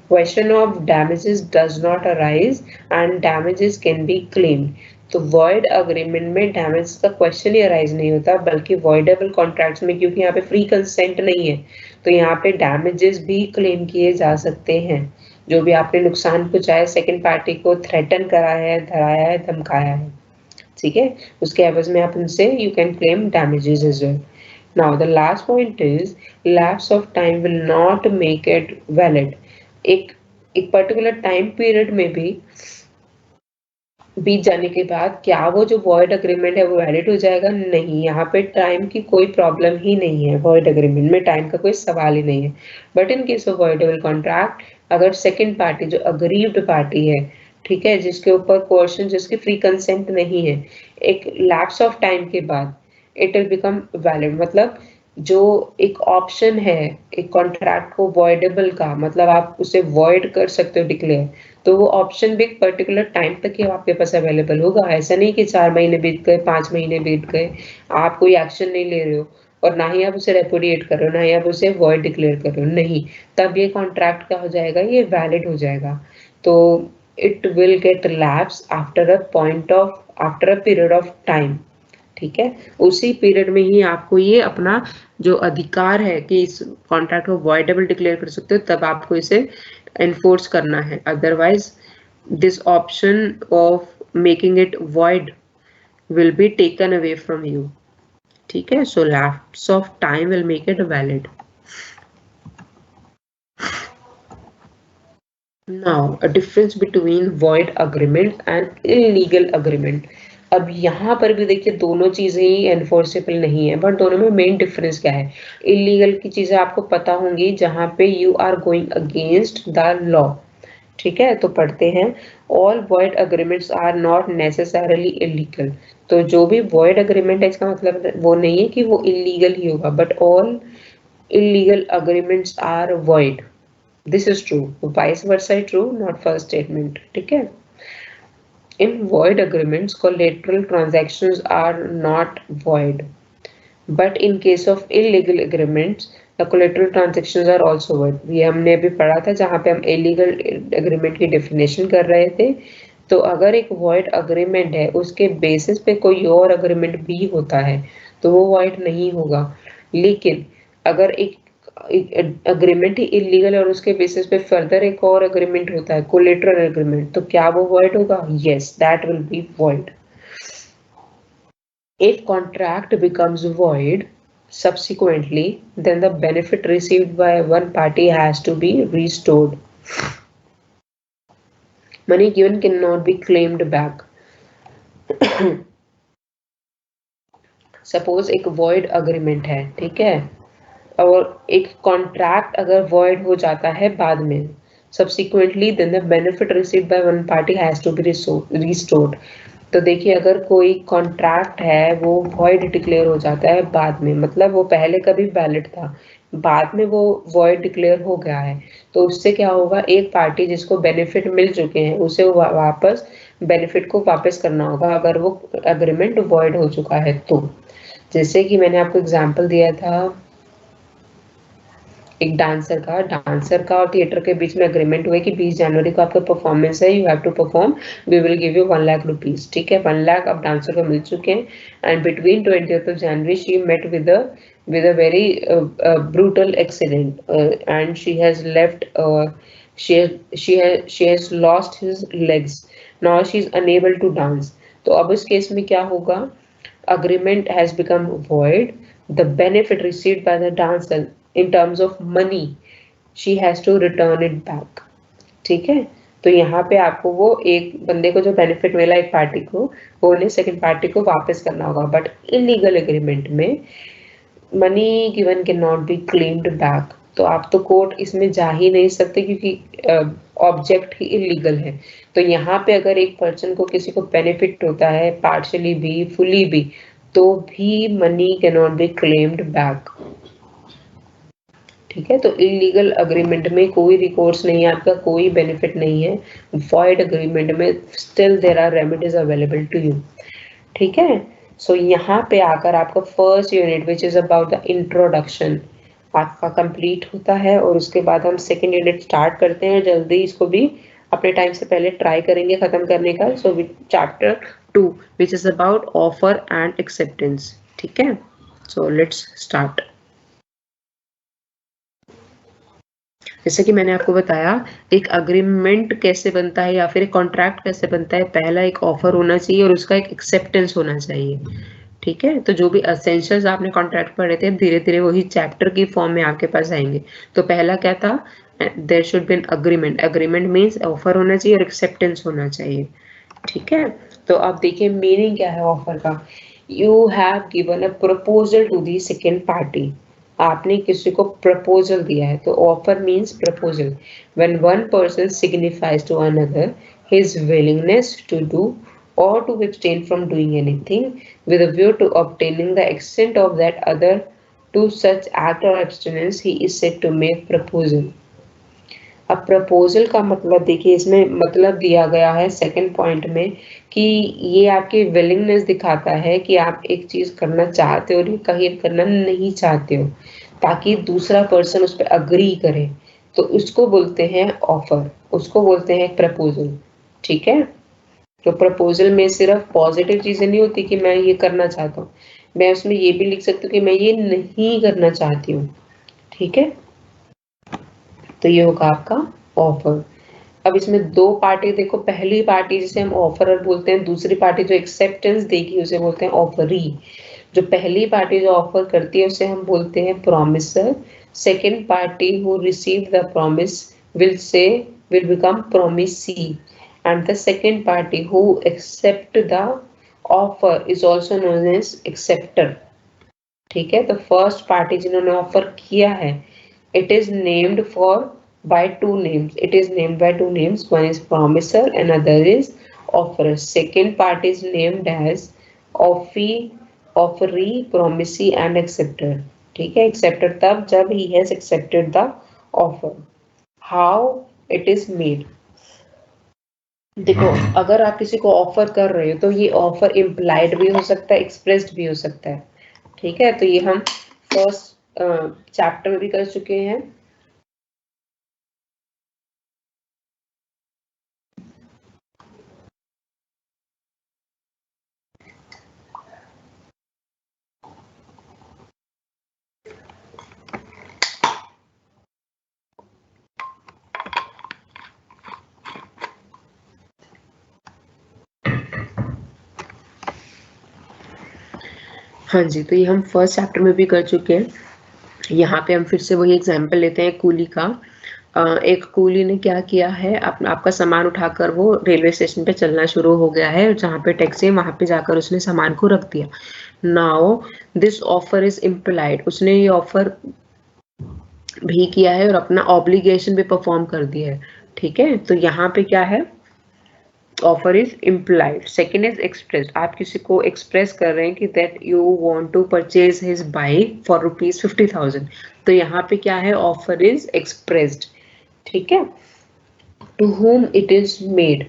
question of damages does not arise and damages can be claimed. तो वॉइड अग्रीमेंट में डैमेज का क्वेश्चन ही अराइज नहीं होता, बल्कि वॉइडेबल कॉन्ट्रैक्ट्स में क्योंकि यहाँ पे फ्री कंसेंट नहीं है, तो यहाँ पे डैमेजेस भी क्लेम किए जा सकते हैं। जो भी आपने नुकसान पहुंचाया, सेकंड पार्टी को थ्रेटन करा है, डराया है, धमकाया है, ठीक है, उसके एवज में आप उनसे you can claim damages as well. Now the last point is lapse of time will not make it valid. एक एक पर्टिकुलर टाइम पीरियड में भी बीत जाने के बाद क्या वो जो वॉइड अग्रीमेंट है वो वैलिड हो जाएगा? नहीं, यहाँ पे टाइम की कोई प्रॉब्लम ही नहीं है, वॉइड अग्रीमेंट में टाइम का कोई सवाल ही नहीं है। But in case of voidable contract, अगर सेकंड पार्टी जो अग्रीव्ड पार्टी है, ठीक है, जिसके ऊपर कोर्शन, जिसकी फ्री कंसेंट नहीं है, एक लैप्स ऑफ टाइम के बाद इट विल बिकम वैलिड। मतलब जो एक ऑप्शन है एक कॉन्ट्रैक्ट को वॉइडेबल का, मतलब आप उसे वॉइड कर सकते हो डिक्लेयर, तो वो ऑप्शन भी एक पर्टिकुलर टाइम तक ही आपके पास अवेलेबल होगा। ऐसा नहीं कि 4 महीने बीत गए, 5 महीने बीत गए, आप कोई एक्शन नहीं ले रहे हो और ना ही आप उसे रेपुडिएट कर रहे हो, ना ही आप उसे वॉइड डिक्लेयर कर रहे हो, नहीं, तब ये कॉन्ट्रैक्ट क्या हो जाएगा, ये वैलिड हो जाएगा। तो it will get lapse after a point of, after a period of time. ठीक है, उसी पीरियड में ही आपको ये अपना जो अधिकार है कि इस कॉन्ट्रैक्ट को वॉइडेबल डिक्लेयर कर सकते हो, तब आपको इसे एनफोर्स करना है। Otherwise this option of making it void will be taken away from you. ठीक है, so lapse of time will make it valid. Now a difference between void agreement and illegal agreement. अब यहाँ पर भी देखिए दोनों चीजें ही एनफोर्सेबल नहीं है, बट दोनों में मेन डिफरेंस क्या है। इलीगल की चीजें आपको पता होंगी, जहाँ पे you are going against the law. ठीक है, तो पढ़ते हैं। All void agreements are not necessarily illegal. तो जो भी void agreement है इसका मतलब वो नहीं है कि वो illegal ही होगा, but all illegal agreements are void. This is true. Vice versa true, not first statement. ठीक है? In void agreements, collateral transactions are not void. But in case of illegal agreements, the collateral transactions are also void. ये हमने अभी पढ़ा था जहाँ पे हम illegal agreement की definition कर रहे थे. तो अगर एक void agreement है उसके basis पे कोई और agreement भी होता है तो वो void नहीं होगा. लेकिन अगर एक अग्रीमेंट ही इलीगल और उसके बेसिस पे फर्दर एक और अग्रीमेंट होता है कोलेटरल अग्रीमेंट, तो क्या वो void होगा? Yes, that will be void. If contract becomes void subsequently, then the benefit received by one party has to be restored. Money given cannot be claimed back. Suppose एक void agreement है, ठीक है, और एक contract अगर void हो जाता है बाद में, subsequently then the benefit received by one party has to be restored. तो देखिए अगर कोई कॉन्ट्रैक्ट है वो वॉइड डिक्लेयर हो जाता है बाद में, मतलब वो पहले कभी वैलिड था, बाद में वो वॉइड डिक्लेयर हो गया है, तो उससे क्या होगा, एक पार्टी जिसको बेनिफिट मिल चुके हैं उसे वापस बेनिफिट को वापस करना होगा अगर वो एग्रीमेंट वॉइड हो चुका है तो. जैसे कि मैंने आपको एग्जांपल दिया था एक डांसर का और थिएटर के बीच में एग्रीमेंट हुआ कि 20 जनवरी को आपका परफॉर्मेंस है, you have to perform, we will give you 1 lakh rupees. ठीक है, 1 लाख अब डांसर को मिल चुके हैं. And between 20th of January she met with a very brutal accident and she has left she has lost his legs. Now she is unable to dance. तो अब इस केस में क्या होगा, agreement has become void. The benefit received by the dancer in terms of money, she has to return it back. ठीक है, तो यहाँ पे आपको वो एक बंदे को जो बेनिफिट मिला एक पार्टी को, वो उन्हें सेकंड पार्टी को वापस करना होगा. बट इलीगल एग्रीमेंट में money given can not be claimed back. तो आप तो कोर्ट इसमें जा ही नहीं सकते क्योंकि ऑब्जेक्ट ही इलीगल है. तो यहाँ पे अगर एक पर्सन को किसी को बेनिफिट होता है पार्शियली भी फुली भी, तो भी money can not be claimed back. ठीक है, तो इलीगल अग्रीमेंट में कोई रिकॉर्ड्स नहीं है, आपका कोई बेनिफिट नहीं है. वॉइड अग्रीमेंट में still there are remedies available to you. ठीक है, सो यहाँ पे आकर आपका first unit which is about the introduction आपका कंप्लीट होता है और उसके बाद हम सेकेंड यूनिट स्टार्ट करते हैं. जल्दी इसको भी अपने टाइम से पहले ट्राई करेंगे खत्म करने का. सो chapter 2 which is about offer and acceptance. ठीक है, सो लेट्स स्टार्ट. जैसे कि मैंने आपको बताया एक अग्रीमेंट कैसे बनता है या फिर एक कॉन्ट्रैक्ट कैसे बनता है. पहला एक ऑफर होना चाहिए और उसका एक एक्सेप्टेंस होना चाहिए. ठीक है, तो जो भी एसेंशियल्स आपने कॉन्ट्रैक्ट पढ़े थे धीरे धीरे वही चैप्टर की फॉर्म में आपके पास आएंगे. तो पहला क्या था, there should be an agreement. Agreement means offer होना चाहिए और एक्सेप्टेंस होना चाहिए. ठीक है, तो आप देखिए मीनिंग क्या है ऑफर का. You have given a proposal to the second party. आपने किसी को प्रपोजल दिया है, तो offer means proposal. When one person signifies to another his willingness to do or to abstain from doing anything with a view to obtaining the assent of that other to such act or abstinence, he is said to make proposal. अब proposal का मतलब देखिए इसमें मतलब दिया गया है second point में कि ये आपकी विलिंगनेस दिखाता है कि आप एक चीज करना चाहते हो और कहीं करना नहीं चाहते हो, ताकि दूसरा पर्सन उस पर अग्री करे. तो उसको बोलते हैं ऑफर, उसको बोलते हैं प्रपोजल. ठीक है, तो प्रपोजल में सिर्फ पॉजिटिव चीजें नहीं होती कि मैं ये करना चाहता हूँ, मैं उसमें ये भी लिख सकती हूँ कि मैं ये नहीं करना चाहती हूँ. ठीक है, तो ये होगा आपका ऑफर. अब इसमें दो पार्टी देखो, पहली पार्टी जिसे हम ऑफरर बोलते हैं, दूसरी पार्टी जो एक्सेप्टेंस देगी उसे बोलते हैं ऑफरी. जो पहली पार्टी जो ऑफर करती है उसे हम बोलते हैं promisor. Second party who receive the promise will become promisee. And the second party who accept the offer is also known as acceptor. ठीक है, तो फर्स्ट पार्टी जिन्होंने ऑफर किया है, it is named for by two names. It is named by two names. One is promiser and other is offerer. Second part is named as offeree, offeree, promisee and acceptor. ठीक है, acceptor तब जब he has accepted the offer. How it is made. देखो, अगर आप किसी को offer कर रहे हो तो ये ऑफर इम्प्लाइड भी हो सकता है, एक्सप्रेस्ड भी हो सकता है। ठीक है, तो ये हम फर्स्ट चैप्टर में भी कर चुके हैं। हाँ जी, तो ये हम फर्स्ट चैप्टर में भी कर चुके हैं। यहाँ पे हम फिर से वही एग्जाम्पल लेते हैं कूली का। एक कूली ने क्या किया है, आपका सामान उठाकर वो रेलवे स्टेशन पे चलना शुरू हो गया है, जहाँ पे टैक्सी है वहां पे जाकर उसने सामान को रख दिया। Now this offer is implied, उसने ये ऑफर भी किया है और अपना ऑब्लिगेशन भी परफॉर्म कर दिया है। ठीक है, तो यहाँ पे क्या है, offer is implied. Second is express, आप किसी को एक्सप्रेस कर रहे हैं कि that you want to purchase his bike for ₹50,000, तो यहाँ पे क्या है, ऑफर इज एक्सप्रेस्ड। ठीक है, to whom it is made,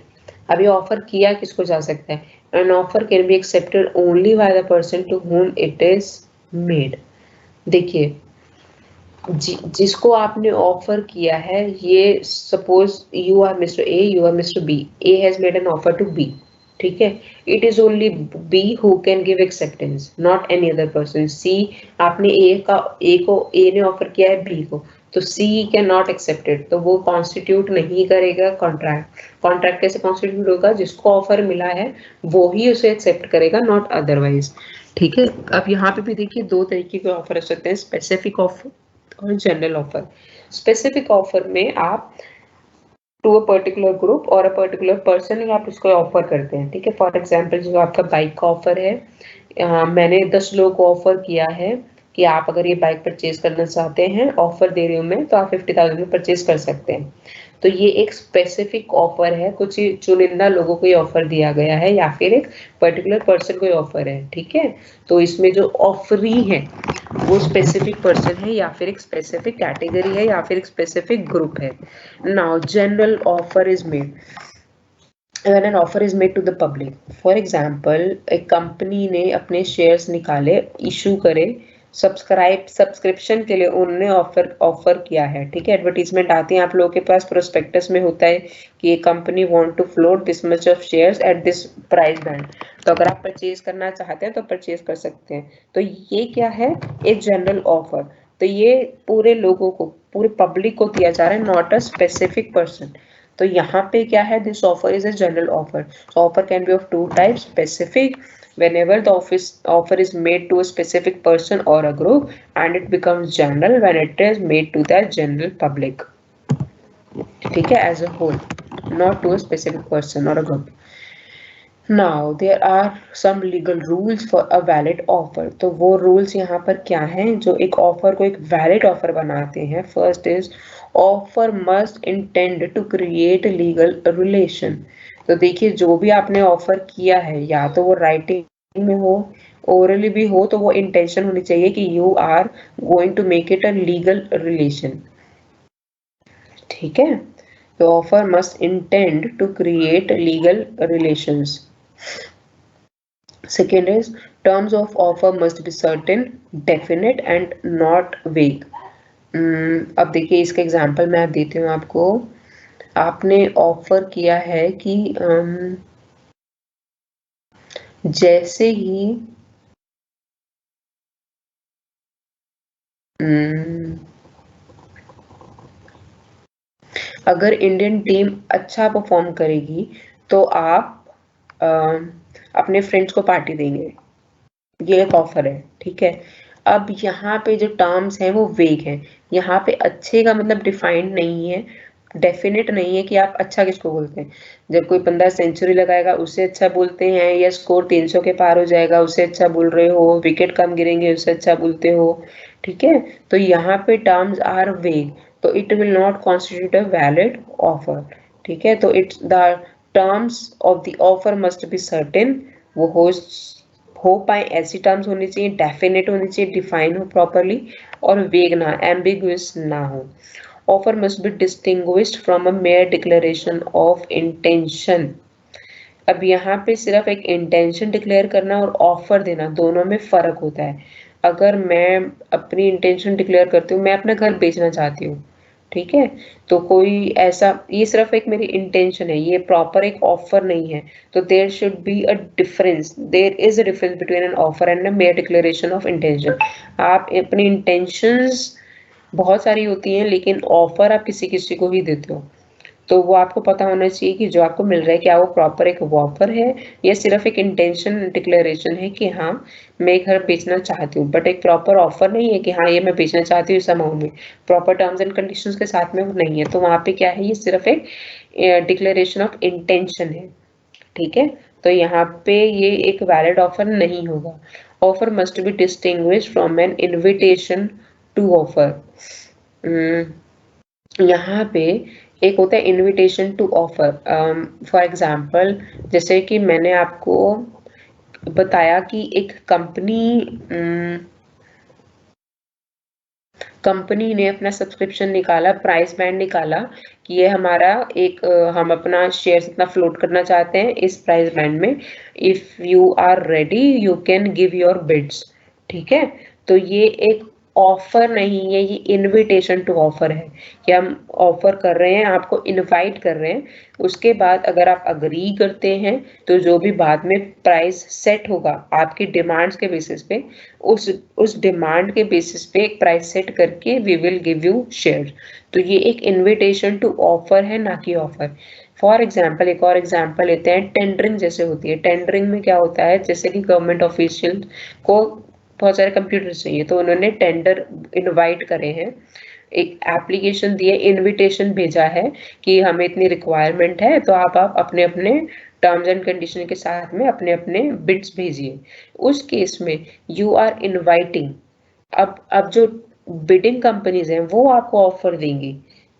अभी ऑफर किया किसको जा सकता है, an offer can be accepted only by the person to whom it is made। देखिए, जिसको आपने ऑफर किया है, ये suppose you are Mister A, you are Mister B, A has made an offer to B. ठीक है, it is only B who can give acceptance, not any other person. See, आपने A ने offer किया है B को, तो सी can not accepted, तो वो कॉन्स्टिट्यूट नहीं करेगा कॉन्ट्रैक्ट। कॉन्ट्रैक्ट कैसे कॉन्स्टिट्यूट होगा, जिसको ऑफर मिला है वो ही उसे एक्सेप्ट करेगा, नॉट अदरवाइज। ठीक है, अब यहाँ पे भी देखिए दो तरीके के ऑफर हो सकते हैं, स्पेसिफिक ऑफर और जनरल ऑफर। स्पेसिफिक ऑफर में आप टू अ पर्टिकुलर ग्रुप और अ पर्टिकुलर पर्सन आप उसको ऑफर करते हैं। ठीक है, फॉर एग्जांपल जो आपका बाइक का ऑफर है, मैंने 10 लोगों को ऑफर किया है कि आप अगर ये बाइक परचेज करना चाहते हैं, ऑफर दे रही हूँ मैं, तो आप 50,000 में परचेज कर सकते हैं। तो ये एक स्पेसिफिक ऑफर है, कुछ चुनिंदा लोगों को ये ऑफर दिया गया है या फिर एक पर्टिकुलर पर्सन को ऑफर है। ठीक है, तो इसमें जो ऑफरी है वो स्पेसिफिक पर्सन है या फिर एक स्पेसिफिक कैटेगरी है या फिर एक स्पेसिफिक ग्रुप है। Now general offer is made when an offer is made to the public, for example एक कंपनी ने अपने शेयर्स निकाले, इशू करे, सब्सक्रिप्शन के लिए उन्होंने ऑफर किया है। ठीक है, एडवर्टीजमेंट आती है आप लोगों के पास, प्रोस्पेक्टस में होता है कि ये company want to float this much of shares at this price band, तो अगर आप परचेज करना चाहते हैं तो परचेज कर सकते हैं। तो ये क्या है, एक जनरल ऑफर, तो ये पूरे लोगों को, पूरे पब्लिक को दिया जा रहा है, नॉट अ स्पेसिफिक पर्सन। तो यहाँ पे क्या है, this offer is a general offer. Offer can B of two types, specific whenever the offer is made to a specific person or a group, and it becomes general when it is made to the general public। ठीक है, as a whole, not to a specific person or a group। Now there are some legal rules for a valid offer। तो वो rules यहाँ पर क्या हैं जो एक ऑफर को एक valid ऑफर बनाते हैं। First is offer must intend to create legal relation. तो देखिए, जो भी आपने ऑफर किया है, या तो वो राइटिंग में हो, ओरली भी हो, तो वो इंटेंशन होनी चाहिए कि you are going to make it a legal relation. ठीक है, तो offer must intend to create legal relations. Second is terms of offer must be certain, definite and not vague। अब देखिए, इसका एग्जांपल मैं देती हूँ आपको। आपने ऑफर किया है कि जैसे ही अगर इंडियन टीम अच्छा परफॉर्म करेगी तो आप अपने फ्रेंड्स को पार्टी देंगे, ये एक ऑफर है। ठीक है, अब यहाँ पे जो टर्म्स हैं वो वेग हैं, यहाँ पे अच्छे का मतलब डिफाइंड नहीं है, डेफिनेट नहीं है कि आप अच्छा किसको बोलते हैं। जब कोई बंदा सेंचुरी लगाएगा उसे अच्छा बोलते हैं, या स्कोर 300 के पार हो जाएगा उसे अच्छा बोल रहे हो, विकेट कम गिरेंगे उसे अच्छा बोलते हो। ठीक है, तो यहाँ पे टर्म्स आर वेग। तो it will not constitute a valid offer. ठीक है, तो it's the terms of the offer must be certain, वो हो पाए ऐसी टर्म्स होनी चाहिए, डेफिनेट होनी चाहिए, डिफाइन हो प्रॉपरली, और वेग ना, एम्बिगुअस ना हो। Offer must be distinguished from a mere declaration of intention. अब यहाँ पे सिर्फ एक इंटेंशन डिक्लेयर करना और ऑफर देना, दोनों में फर्क होता है। अगर मैं अपनी इंटेंशन डिक्लेयर करती हूँ, मैं अपना घर बेचना चाहती हूँ, ठीक है, तो कोई ऐसा, ये सिर्फ एक मेरी इंटेंशन है, ये प्रॉपर एक ऑफर नहीं है, तो there should be a difference, there is a difference between an offer and a mere declaration of intention. आप अपनी इंटेंशंस बहुत सारी होती हैं, लेकिन ऑफर आप किसी किसी को ही देते हो, तो वो आपको पता होना चाहिए कि जो आपको मिल रहा है क्या वो प्रॉपर एक ऑफर है या सिर्फ एक इंटेंशन डिक्लेरेशन है कि हाँ मैं घर बेचना चाहती हूँ, बट एक प्रॉपर ऑफर नहीं है कि हाँ ये मैं बेचना चाहती हूँ इस अमाउंट में, प्रॉपर टर्म्स एंड कंडीशंस के साथ में वो नहीं है, तो वहाँ पे क्या है, ये सिर्फ एक डिक्लेरेशन ऑफ इंटेंशन है। ठीक है, तो यहाँ पे ये एक वैलिड ऑफर नहीं होगा। Offer must be distinguished from an invitation to offer. यहाँ पे एक होता है invitation to offer. For example, जैसे कि मैंने आपको बताया कि एक कंपनी ने अपना सब्सक्रिप्शन निकाला, प्राइस बैंड निकाला कि ये हमारा एक हम अपना शेयर इतना फ्लोट करना चाहते हैं इस प्राइस बैंड में, if you are ready you can give your bids. ठीक है, तो ये एक ऑफर नहीं है, ये इनविटेशन टू ऑफर है कि हम ऑफर कर रहे हैं, आपको इनवाइट कर रहे हैं, उसके बाद अगर आप अग्री करते हैं तो जो भी बाद में प्राइस सेट होगा आपकी डिमांड्स के बेसिस पे, उस डिमांड के बेसिस पे एक प्राइस सेट करके we will give you share. तो ये एक इनविटेशन टू ऑफर है, ना कि ऑफर। फॉर एग्जाम्पल, एक और एग्जाम्पल लेते हैं, टेंडरिंग जैसे होती है। टेंडरिंग में क्या होता है, जैसे कि गवर्नमेंट ऑफिशियल को बहुत सारे कंप्यूटर चाहिए, तो उन्होंने टेंडर इनवाइट करे हैं, एक एप्लीकेशन दिए, इनविटेशन भेजा है कि हमें इतनी रिक्वायरमेंट है, तो आप अपने अपने टर्म्स एंड कंडीशन के साथ में अपने अपने बिड्स भेजिए। उस केस में यू आर इनवाइटिंग, अब जो बिडिंग कंपनीज हैं वो आपको ऑफर देंगी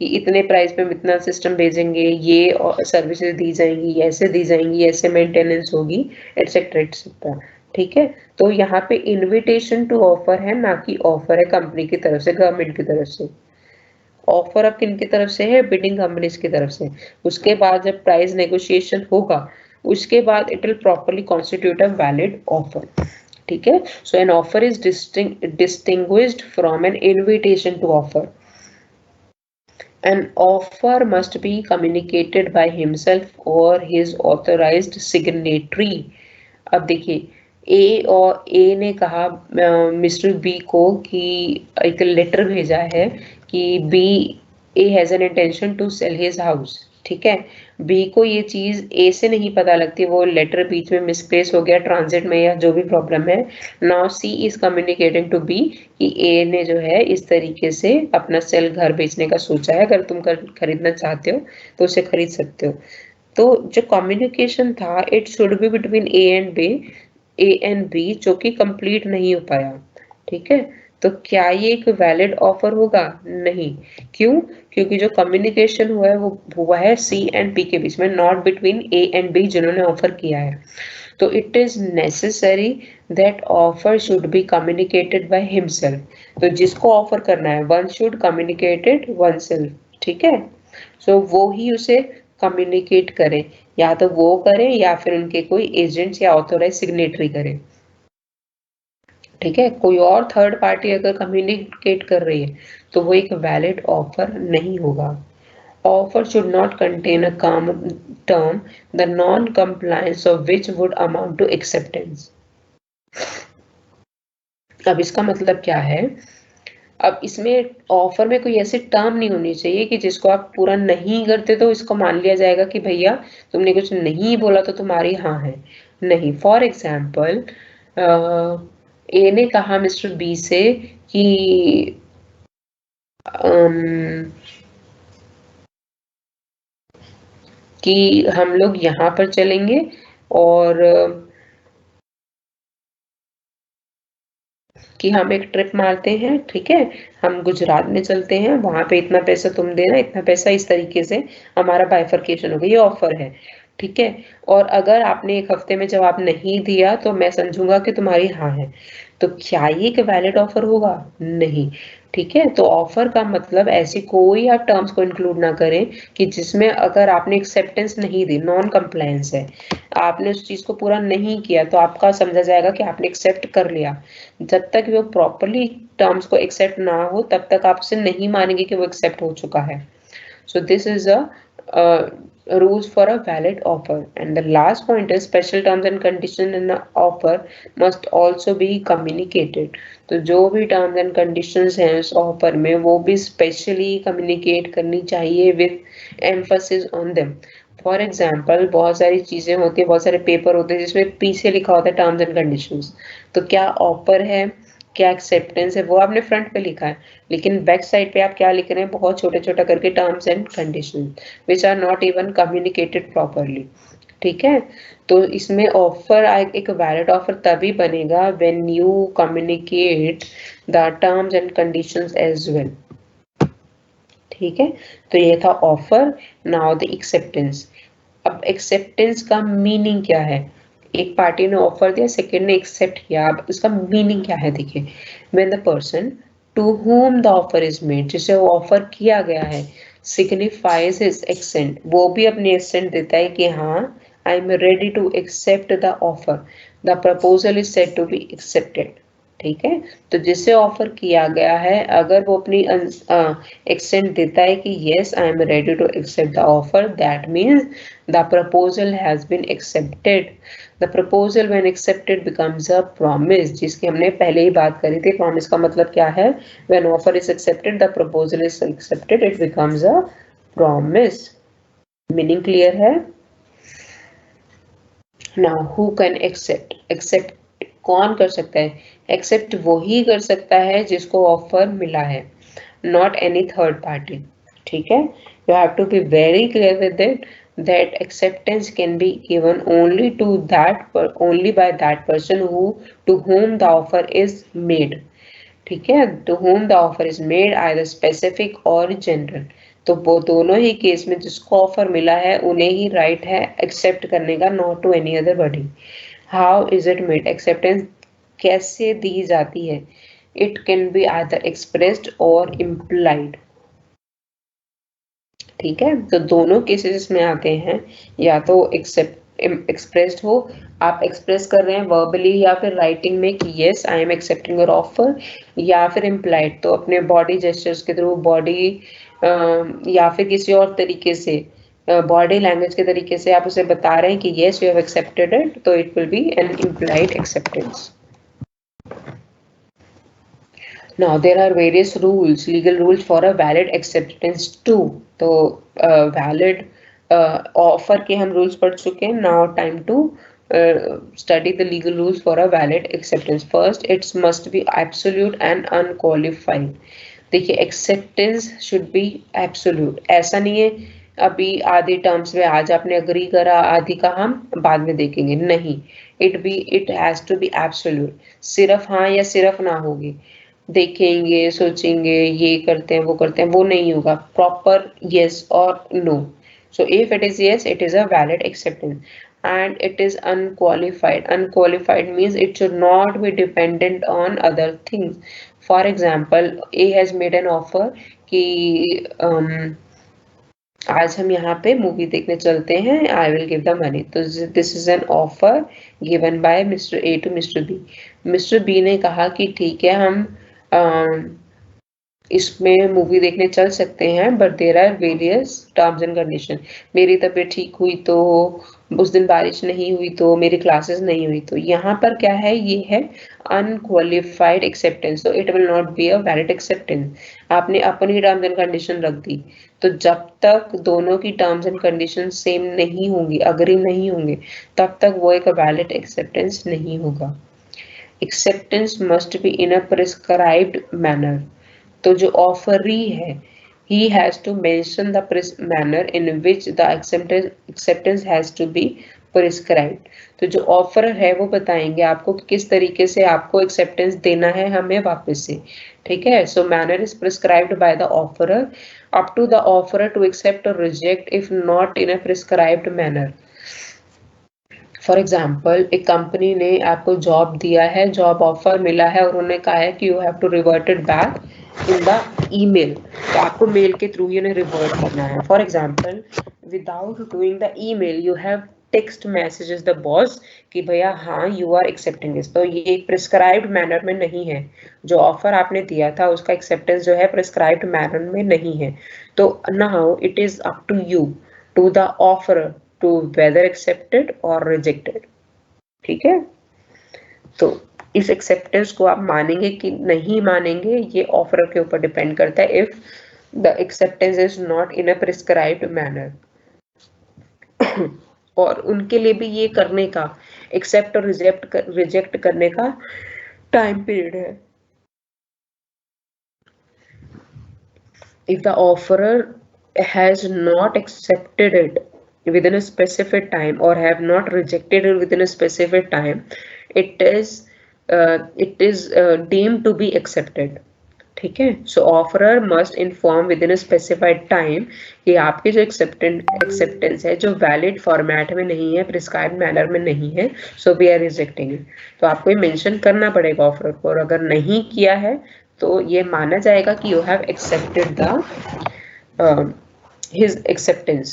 कि इतने प्राइस पे हम इतना सिस्टम भेजेंगे, ये सर्विसेज दी जाएंगी, ऐसे दी जाएंगी, ऐसे मेंटेनेंस होगी, एटसेट्रा एटसेट्रा। ठीक है, तो यहाँ पे इनविटेशन टू ऑफर है, ना कि ऑफर है कंपनी की तरफ से, गवर्नमेंट की तरफ से। ऑफर अब किन की तरफ से है, बिडिंग कंपनीज की तरफ से। उसके बाद जब प्राइस नेगोशिएशन होगा, उसके बाद it will properly constitute a valid offer. ठीक है, so an offer is distinguished from an invitation to offer. An offer must be communicated by himself or his authorized signatory। अब देखिए, ए ने कहा मिस्टर बी को कि एक लेटर भेजा है कि A has an intention to sell his house. ठीक है, बी को ये चीज ए से नहीं पता लगती, वो लेटर बीच में मिसप्लेस हो गया ट्रांजिट में या जो भी प्रॉब्लम है। Now C is communicating to B कि ए ने जो है इस तरीके से अपना सेल घर बेचने का सोचा है, अगर तुम खरीदना चाहते हो तो उसे खरीद सकते हो। तो जो कम्युनिकेशन था it should be between A and B, जो कि कंप्लीट नहीं हो पाया। ठीक है, तो क्या ये एक वैलिड ऑफर होगा? नहीं। क्यों? क्योंकि जो कम्युनिकेशन हुआ है वो हुआ है सी एंड पी के बीच में, not between A and B जिन्होंने ऑफर किया है। तो it is necessary that offer should be communicated by himself. तो जिसको ऑफर करना है one should communicated oneself. ठीक है, सो वो ही उसे कम्युनिकेट करे, या तो वो करे या फिर उनके कोई एजेंट्स या ऑथोराइज सिग्नेटरी करे। ठीक है, कोई और थर्ड पार्टी अगर कम्युनिकेट कर रही है तो वो एक वैलिड ऑफर नहीं होगा। Offer should not contain a term the non compliance of which would amount to acceptance. अब इसका मतलब क्या है, अब इसमें ऑफर में कोई ऐसी टर्म नहीं होनी चाहिए कि जिसको आप पूरा नहीं करते तो इसको मान लिया जाएगा कि भैया तुमने कुछ नहीं बोला तो तुम्हारी हाँ है। नहीं, फॉर एग्जाम्पल, ए ने कहा मिस्टर बी से कि कि हम लोग यहाँ पर चलेंगे और कि हम एक ट्रिप मारते हैं, ठीक है, हम गुजरात में चलते हैं, वहां पे इतना पैसा तुम देना, इतना पैसा, इस तरीके से हमारा बाइफरकेशन होगा, ये ऑफर है, ठीक है। और अगर आपने एक हफ्ते में जवाब नहीं दिया तो मैं समझूंगा कि तुम्हारी हाँ है। तो क्या ये एक वैलिड ऑफर होगा? नहीं, ठीक है। तो ऑफर का मतलब ऐसी कोई आप टर्म्स को इंक्लूड ना करें कि जिसमें अगर आपने एक्सेप्टेंस नहीं दी, नॉन कंप्लायंस है, आपने उस चीज को पूरा नहीं किया, तो आपका समझा जाएगा कि आपने एक्सेप्ट कर लिया। जब तक वो प्रॉपरली टर्म्स को एक्सेप्ट ना हो तब तक आप उसे नहीं मानेंगे कि वो एक्सेप्ट हो चुका है। So this is a rules for a valid offer. And the last point is special terms and conditions in an offer must also be communicated. तो जो भी terms and conditions हैं उस offer में वो भी specially communicate करनी चाहिए with emphasis on them. For example बहुत सारी चीजें होती है, बहुत सारे पेपर होते हैं जिसमें पीछे लिखा होता है टर्म्स एंड कंडीशंस। तो क्या ऑफर है, क्या एक्सेप्टेंस है, वो आपने फ्रंट पे लिखा है, लेकिन बैक साइड पे आप क्या लिख रहे हैं, बहुत छोटे छोटा करके terms and condition which are not even communicated properly, ठीक है। तो इसमें ऑफर एक वैलिड ऑफर तभी बनेगा when you communicate the terms and conditions as well, ठीक है। तो ये था ऑफर। Now the acceptance. अब एक्सेप्टेंस का मीनिंग क्या है? एक पार्टी ने ऑफर दिया, सेकंड ने एक्सेप्ट किया, अब इसका मीनिंग क्या है? देखिए, when the person to whom the offer is made, जिसे वो ऑफर किया गया है, सिग्निफाइज हिज एक्सेंट, वो भी अपनी एक्सेंट देता है कि हाँ, I am ready to accept the offer, the proposal is said to be accepted, ठीक है। तो जिसे ऑफर किया गया है, अगर वो अपनी एक्सेंट देता है कि yes I am ready to accept the offer, that means the proposal has been accepted. The proposal when accepted becomes a promise, जिसकी हमने पहले ही बात करी थी। प्रॉमिस का मतलब क्या है? When offer is accepted, the proposal is accepted, it becomes a promise. Meaning clear है? Now who can accept? Accept कौन कर सकता है? एक्सेप्ट वही कर सकता है जिसको ऑफर मिला है, नॉट एनी थर्ड पार्टी, ठीक है। You have to be very clear with it that acceptance can be given only to only by that person to whom the offer is made, ठीक है। to whom the offer is made, either specific or general। तो वो दोनों ही case में जिसको offer मिला है उन्हें ही राइट है एक्सेप्ट करने का, not to any other body. How is it made? Acceptance कैसे दी जाती है? It can be either expressed और इम्प्लाइड, ठीक है। तो दोनों केसेस में आते हैं, या तो एक्सप्रेस्ड हो, आप एक्सप्रेस कर रहे हैं वर्बली या फिर राइटिंग में कि yes I am accepting your offer, या फिर इम्प्लाइड, तो अपने बॉडी जेस्चर्स के थ्रू, बॉडी या फिर किसी और तरीके से, बॉडी लैंग्वेज के तरीके से आप उसे बता रहे हैं कि yes you have accepted it, तो it will be an implied acceptance. Now there are various rules, legal rules for a valid acceptance too. तो valid offer के हम rules पढ़ चुके हैं. Now time to study the legal rules for a valid acceptance. First, it must be absolute and unqualified. देखिए, acceptance should be absolute. ऐसा नहीं है अभी आधे टर्म्स में आज आपने अग्री करा, आधी का हम बाद में देखेंगे, नहीं. It has to be absolute. सिर्फ हाँ या सिर्फ ना होगी, देखेंगे, सोचेंगे, ये करते हैं, वो करते हैं, वो नहीं होगा. प्रॉपर yes और no. So if it is yes, it is a valid acceptance. And it is unqualified. Unqualified means it should not be dependent on other things. For example, A has made an offer कि आज हम यहाँ पे movie देखने चलते हैं, I will give the money. तो this is an offer given by Mister A to mister B. Mister B ने कहा कि ठीक है, हम इसमें मूवी देखने चल सकते हैं, but there are various terms and condition. मेरी तबीयत ठीक हुई तो, उस दिन बारिश नहीं हुई तो, मेरी क्लासेस नहीं हुई तो. यहाँ पर क्या है? ये है अनक्वालिफाइड एक्सेप्टेंस. तो it will not be a valid acceptance. आपने अपनी टर्म्स एंड कंडीशन रख दी, तो जब तक दोनों की टर्म्स एंड कंडीशन सेम नहीं होंगी, अग्री नहीं होंगे, तब तक वो एक वैलिड एक्सेप्टेंस नहीं होगा. Acceptance must be in a prescribed manner. तो जो ऑफरी है, he has to mention the manner in which the acceptance has to be prescribed. तो जो ऑफर है वो बताएंगे आपको कि किस तरीके से आपको एक्सेप्टेंस देना है हमें वापस से, ठीक है। So manner is prescribed by the offerer, up to the offerer to accept or reject if not in a prescribed manner. For example एक कंपनी ने आपको जॉब दिया है, जॉब ऑफर मिला है और उन्होंने कहा है कि you have to revert it back in the email, तो आपको मेल के थ्रू ये रिवर्ट करना है। For example without doing the email you have text messages the boss कि भैया हाँ यू आर एक्सेप्टिंग दिस, तो ये एक प्रिस्क्राइब्ड मैनर में नहीं है। जो ऑफर आपने दिया था उसका एक्सेप्टेंस जो है प्रिस्क्राइब्ड मैनर में नहीं है। तो now it is up to you, to the offer, to whether accepted और रिजेक्टेड, ठीक है। तो इस एक्सेप्टेंस को आप मानेंगे कि नहीं मानेंगे ये ऑफर के ऊपर डिपेंड करता है। If the acceptance is not in a prescribed manner और उनके लिए भी ये करने का, एक्सेप्ट और रिजेक्ट करने का टाइम पीरियड है। If the offeror has not accepted it within a specific time or have not rejected it within a specific time, it is deemed to be accepted, ठीक है। So offerer must inform with in a specified time कि आपकी जो acceptance है जो valid format में नहीं है, प्रिस्क्राइब्ड मैनर में नहीं है, so we are rejecting it. तो आपको ये मेंशन करना पड़ेगा ऑफरर को, और अगर नहीं किया है तो ये माना जाएगा कि you have accepted the his acceptance,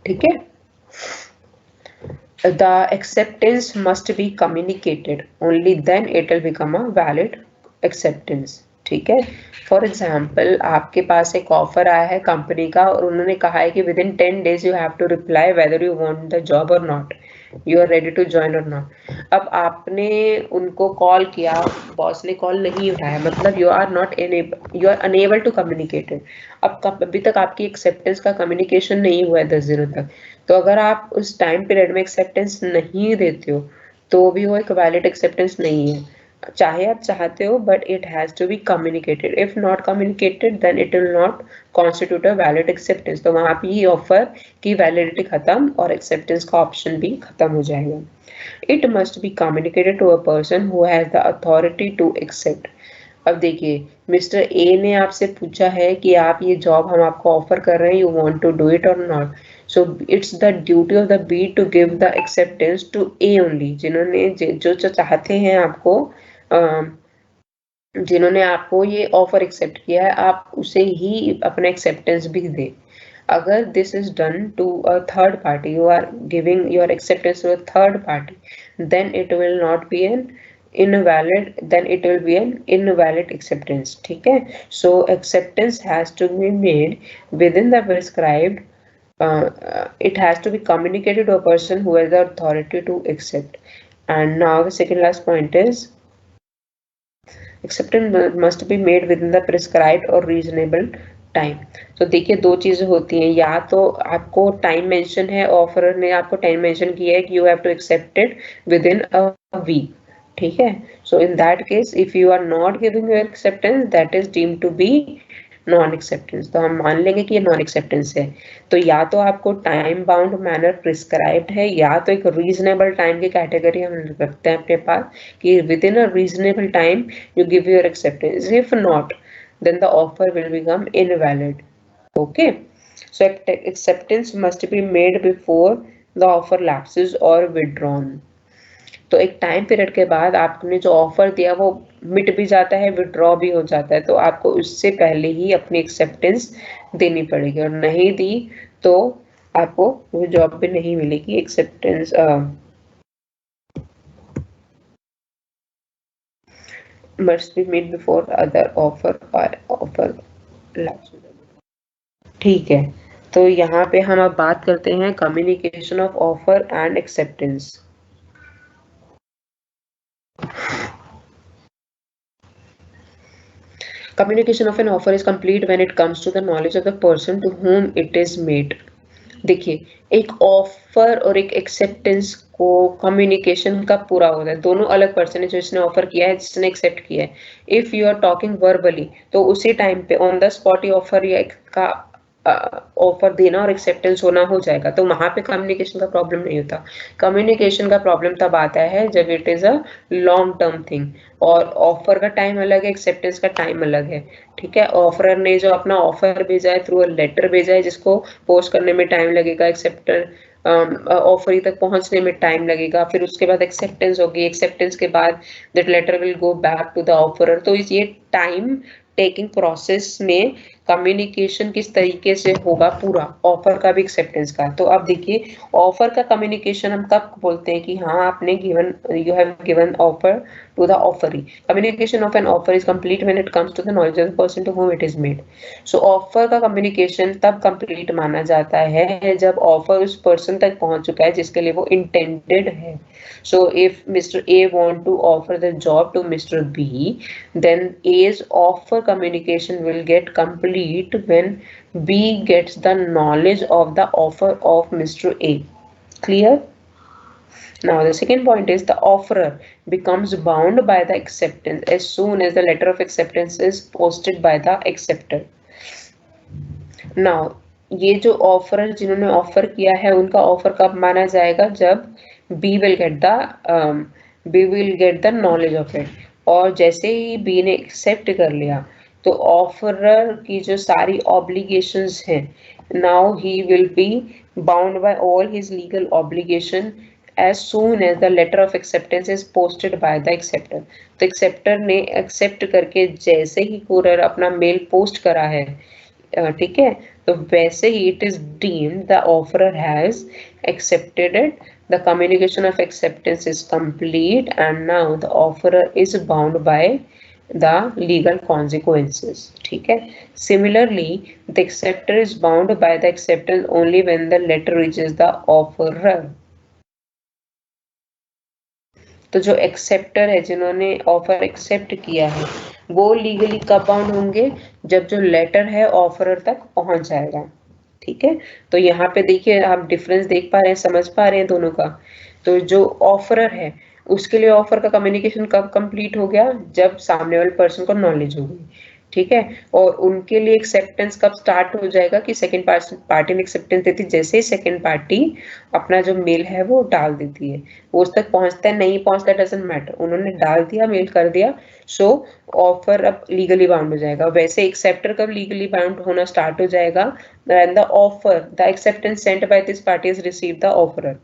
ठीक है। The acceptance must be communicated, only then it will become a valid acceptance, ठीक है। फॉर एग्जाम्पल आपके पास एक ऑफर आया है कंपनी का और उन्होंने कहा है कि with in 10 days you have to reply whether you want the job or not, you are ready to join or not. अब आपने उनको कॉल किया, बॉस ने कॉल नहीं उठाया, मतलब you are unable to communicate it. अब अभी तक आपकी एक्सेप्टेंस का कम्युनिकेशन नहीं हुआ है 10 दिनों तक। तो अगर आप उस टाइम पीरियड में एक्सेप्टेंस नहीं देते हो तो भी वो एक वैलिड एक्सेप्टेंस नहीं है, चाहे आप चाहते हो, but it has to be communicated. If not communicated then it will not constitute a valid acceptance. तो वहां पे ऑफर की वैलिडिटी खत्म और एक्सेप्टेंस का ऑप्शन भी खत्म हो जाएगा। It must be communicated to a person who has the authority to accept. अब देखिए मिस्टर ए ने आपसे पूछा है कि आप ये जॉब हम आपको ऑफर कर रहे हैं, you want to do it or not. So it's the duty of the B to give the acceptance to A only, जिन्होंने जो चाहते हैं आपको, जिन्होंने आपको ये ऑफर एक्सेप्ट किया है, आप उसे ही अपना एक्सेप्टेंस भी दें। अगर this is done to a third party, you are giving your acceptance to a third party, then it will not be an invalid, then it will be an invalid acceptance, ठीक है। So acceptance has to be made within the prescribed, it has to be communicated to a person who has the authority to accept. And now the second last point is acceptance must be made within the prescribed or reasonable time. तो देखिए दो चीजें होती हैं, या तो आपको time mention है, ऑफर ने आपको टाइम मेंशन किया है कि you have to accept it with in a week, ठीक है। So in that case if you are not giving your acceptance that is deemed to be non acceptance, तो हम मान लेंगे कि ये नॉन एक्सेप्टेंस है। तो या तो आपको टाइम बाउंड मैनर प्रिस्क्राइब्ड है, या तो एक रीजनेबल टाइम की कैटेगरी हम रखते हैं अपने पास कि with in a reasonable time you give your acceptance, if not then the offer will become invalid, okay। So acceptance must be made before the offer lapses or withdrawn। तो एक time period के बाद आपने जो offer दिया वो मिट भी जाता है, विड्रॉ भी हो जाता है, तो आपको उससे पहले ही अपनी एक्सेप्टेंस देनी पड़ेगी, और नहीं दी तो आपको वो जॉब भी नहीं मिलेगी। Acceptance must be made before other offer lapses, ठीक है। तो यहाँ पे हम अब बात करते हैं communication of offer and acceptance. Communication of an offer is complete when it comes to the knowledge of the person to whom it is made। देखिए एक ऑफर और एक एक्सेप्टेंस को कम्युनिकेशन का पूरा होता है, दोनों अलग पर्सन है, जो इसने ऑफर किया है, जिसने एक्सेप्ट किया है। If you are talking verbally तो उसी टाइम पे ऑन द स्पॉट ही ऑफर या का ऑफर देना और एक्सेप्टेंस होना हो जाएगा, तो वहां पे कम्युनिकेशन का प्रॉब्लम नहीं होता। कम्युनिकेशन का प्रॉब्लम तब आता है जब it is a long term thing, और ऑफर का टाइम अलग है, एक्सेप्टेंस का टाइम अलग है। ठीक है, ऑफरर ने जो अपना ऑफर भेजा है थ्रू अ लेटर भेजा है, जिसको पोस्ट करने में टाइम लगेगा, एक्सेप्टर ऑफर तक पहुंचने में टाइम लगेगा, फिर उसके बाद एक्सेप्टेंस होगी, एक्सेप्टेंस के बाद that letter will go back to the offeror. तो ये टाइम टेकिंग प्रोसेस में कम्युनिकेशन किस तरीके से होगा पूरा, ऑफर का भी एक्सेप्टेंस का। तो अब देखिए, ऑफर का कम्युनिकेशन हम कब बोलते हैं कि हाँ आपने given, you have given offer to the offeree. Communication of an offer is complete when it comes to the knowledge of the person to whom it is made. So offer का communication तब complete माना जाता है जब offer उस person तक पहुंच चुका है जिसके लिए वो intended है। So if Mr. A want to offer the job to Mr. B, then A's offer communication will get complete when B gets the knowledge of the offer of Mr. A. Clear? Now the second point is the offerer becomes bound by the acceptance as soon as the letter of acceptance is posted by the acceptor. Now ये जो offeror जिन्होंने offer किया है उनका offer कब माना जाएगा, जब B will get the knowledge of it, और जैसे ही बी ने एक्सेप्ट कर लिया तो ऑफरर की जो सारी ऑब्लिगेशंस हैं, now he will be bound by all his legal obligation as soon as the letter of acceptance is posted by the acceptor. तो एक्सेप्टर ने एक्सेप्ट करके जैसे ही कुरियर अपना मेल पोस्ट करा है, ठीक है, तो वैसे ही it is deemed the offerer has accepted it, the communication of acceptance is complete and now the offerer is bound by the legal consequences. ठीक है, similarly the acceptor is bound by the acceptance only when the letter reaches the offerer. तो जो acceptor है, जिन्होंने offer accept किया है, वो legally कब बाउंड होंगे, जब जो लेटर है ऑफरर तक पहुंच जाएगा। ठीक है, तो यहाँ पे देखिए आप डिफरेंस देख पा रहे हैं, समझ पा रहे हैं दोनों का। तो जो ऑफरर है उसके लिए ऑफर का कम्युनिकेशन कब कंप्लीट हो गया, जब सामने वाले पर्सन को नॉलेज हो गई। ठीक है, और उनके लिए एक्सेप्टेंस कब स्टार्ट हो जाएगा कि सेकंड पार्टी ने एक्सेप्टेंस देती, जैसे ही सेकंड पार्टी अपना जो मेल है वो डाल देती है, वो उस तक पहुंचता है नहीं पहुंचता डजंट मैटर, उन्होंने डाल दिया, मेल कर दिया, सो ऑफर अब लीगली बाउंड हो जाएगा। वैसे एक्सेप्टर कब लीगली बाउंड होना स्टार्ट हो जाएगा, when the offer the acceptance sent by this party is received the offeror,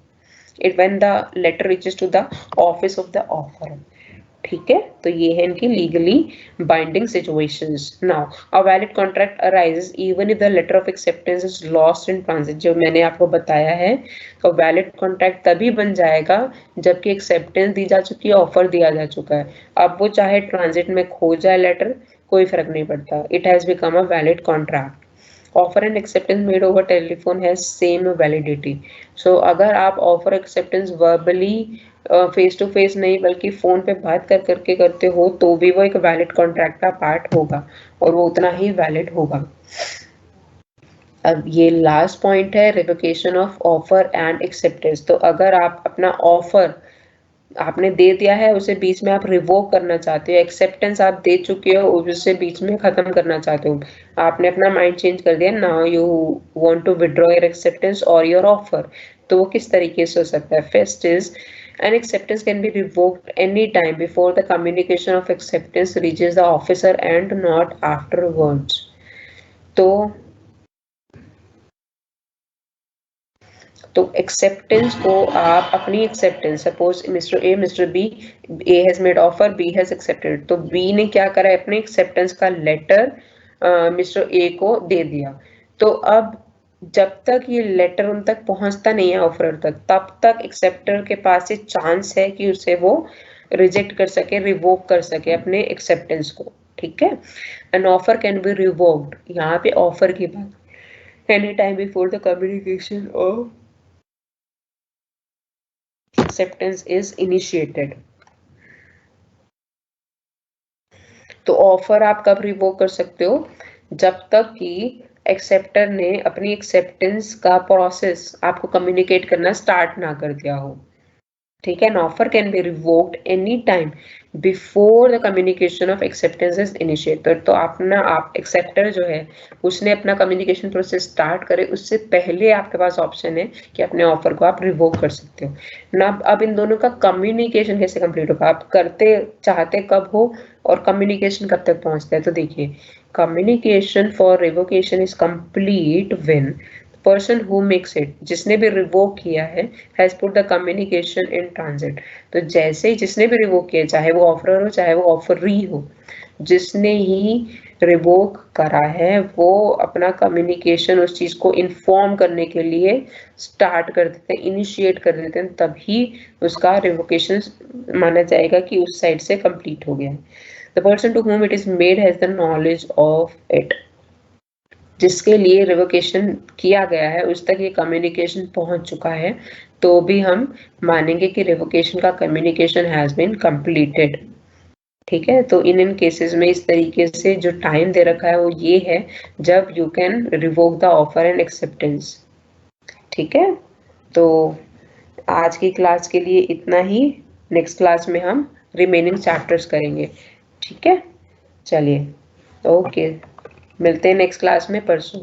it when the letter reaches to the office of the offeror. ठीक है, तो ये है इनकी legally binding situations. Now a valid contract arises even if the letter of acceptance is lost in transit, जो मैंने आपको बताया है, तो वैलिड कॉन्ट्रैक्ट तभी बन जाएगा जबकि एक्सेप्टेंस दी जा चुकी है, ऑफर दिया जा चुका है। अब वो चाहे ट्रांजिट में खो जाए लेटर, कोई फर्क नहीं पड़ता, it has become a valid contract. Offer and acceptance made over telephone has same validity. So अगर आप offer acceptance verbally face to face नहीं बल्कि फोन पे बात कर करके करते हो, तो भी वो एक वैलिड कॉन्ट्रैक्ट का पार्ट होगा और वो उतना ही वैलिड होगा। अब ये लास्ट पॉइंट है, revocation of offer and acceptance. तो अगर आप अपना ऑफर आपने दे दिया है, उसे बीच में आप रिवोक करना चाहते हो, एक्सेप्टेंस आप दे चुके हो, उसे बीच में खत्म करना चाहते हो, आपने अपना माइंड चेंज कर दिया, now you want to withdraw your acceptance और योर ऑफर, तो वो किस तरीके से हो सकता है। First is an acceptance can be revoked any time before the communication of acceptance reaches the officer and not afterwards. तो एक्सेप्टेंस को आप अपनी acceptance, suppose mister A mister B, A has made offer, B has accepted, तो B ने क्या करा है, अपने एक्सेप्टेंस का लेटर मिस्टर ए को दे दिया। तो अब जब तक ये लेटर उन तक पहुंचता नहीं है ऑफर तक, तब तक एक्सेप्टर के पास ये चांस है कि उसे वो रिजेक्ट कर सके, रिवोक कर सके अपने एक्सेप्टेंस को। ठीक है, an offer can B revoked, यहाँ पे ऑफर की बात, any time before the communication of acceptance is initiated। तो ऑफर आप कब रिवोक कर सकते हो, जब तक कि एक्सेप्टर ने अपनी एक्सेप्टेंस का प्रोसेस आपको कम्युनिकेट करना स्टार्ट ना कर दिया हो। ठीक है, an offer can B revoked any time before the communication of acceptance is initiated. तो आप एक्सेप्टर जो है उसने अपना कम्युनिकेशन प्रोसेस स्टार्ट करे उससे पहले आपके पास ऑप्शन है कि अपने ऑफर को आप रिवोक कर सकते हो ना। अब इन दोनों का कम्युनिकेशन कैसे कंप्लीट होगा, आप करते चाहते कब हो और कम्युनिकेशन कब तक पहुंचता है। तो देखिए, communication for revocation is complete when person who makes it, जिसने भी रिवोक किया है, has put the communication in transit. तो जैसे ही जिसने भी रिवोक किया, चाहे वो ऑफरर हो चाहे वो ऑफरी हो, जिसने ही रिवोक करा है वो अपना कम्युनिकेशन उस चीज को इन्फॉर्म करने के लिए स्टार्ट कर देते हैं, इनिशिएट कर देते हैं, तभी उसका रिवोकेशन माना जाएगा कि उस साइड से कंप्लीट हो गया है। The person to whom it is made has the knowledge of it, जिसके लिए रिवोकेशन किया गया है उस तक ये कम्युनिकेशन पहुंच चुका है, तो भी हम मानेंगे कि रिवोकेशन का कम्युनिकेशन हैज बीन कंप्लीटेड। ठीक है, तो इन केसेस में इस तरीके से जो टाइम दे रखा है वो ये है जब you can revoke the offer and acceptance. ठीक है, तो आज की क्लास के लिए इतना ही। नेक्स्ट क्लास में हम रिमेनिंग चैप्टर्स करेंगे। ठीक है, चलिए, ओके, मिलते हैं नेक्स्ट क्लास में परसों।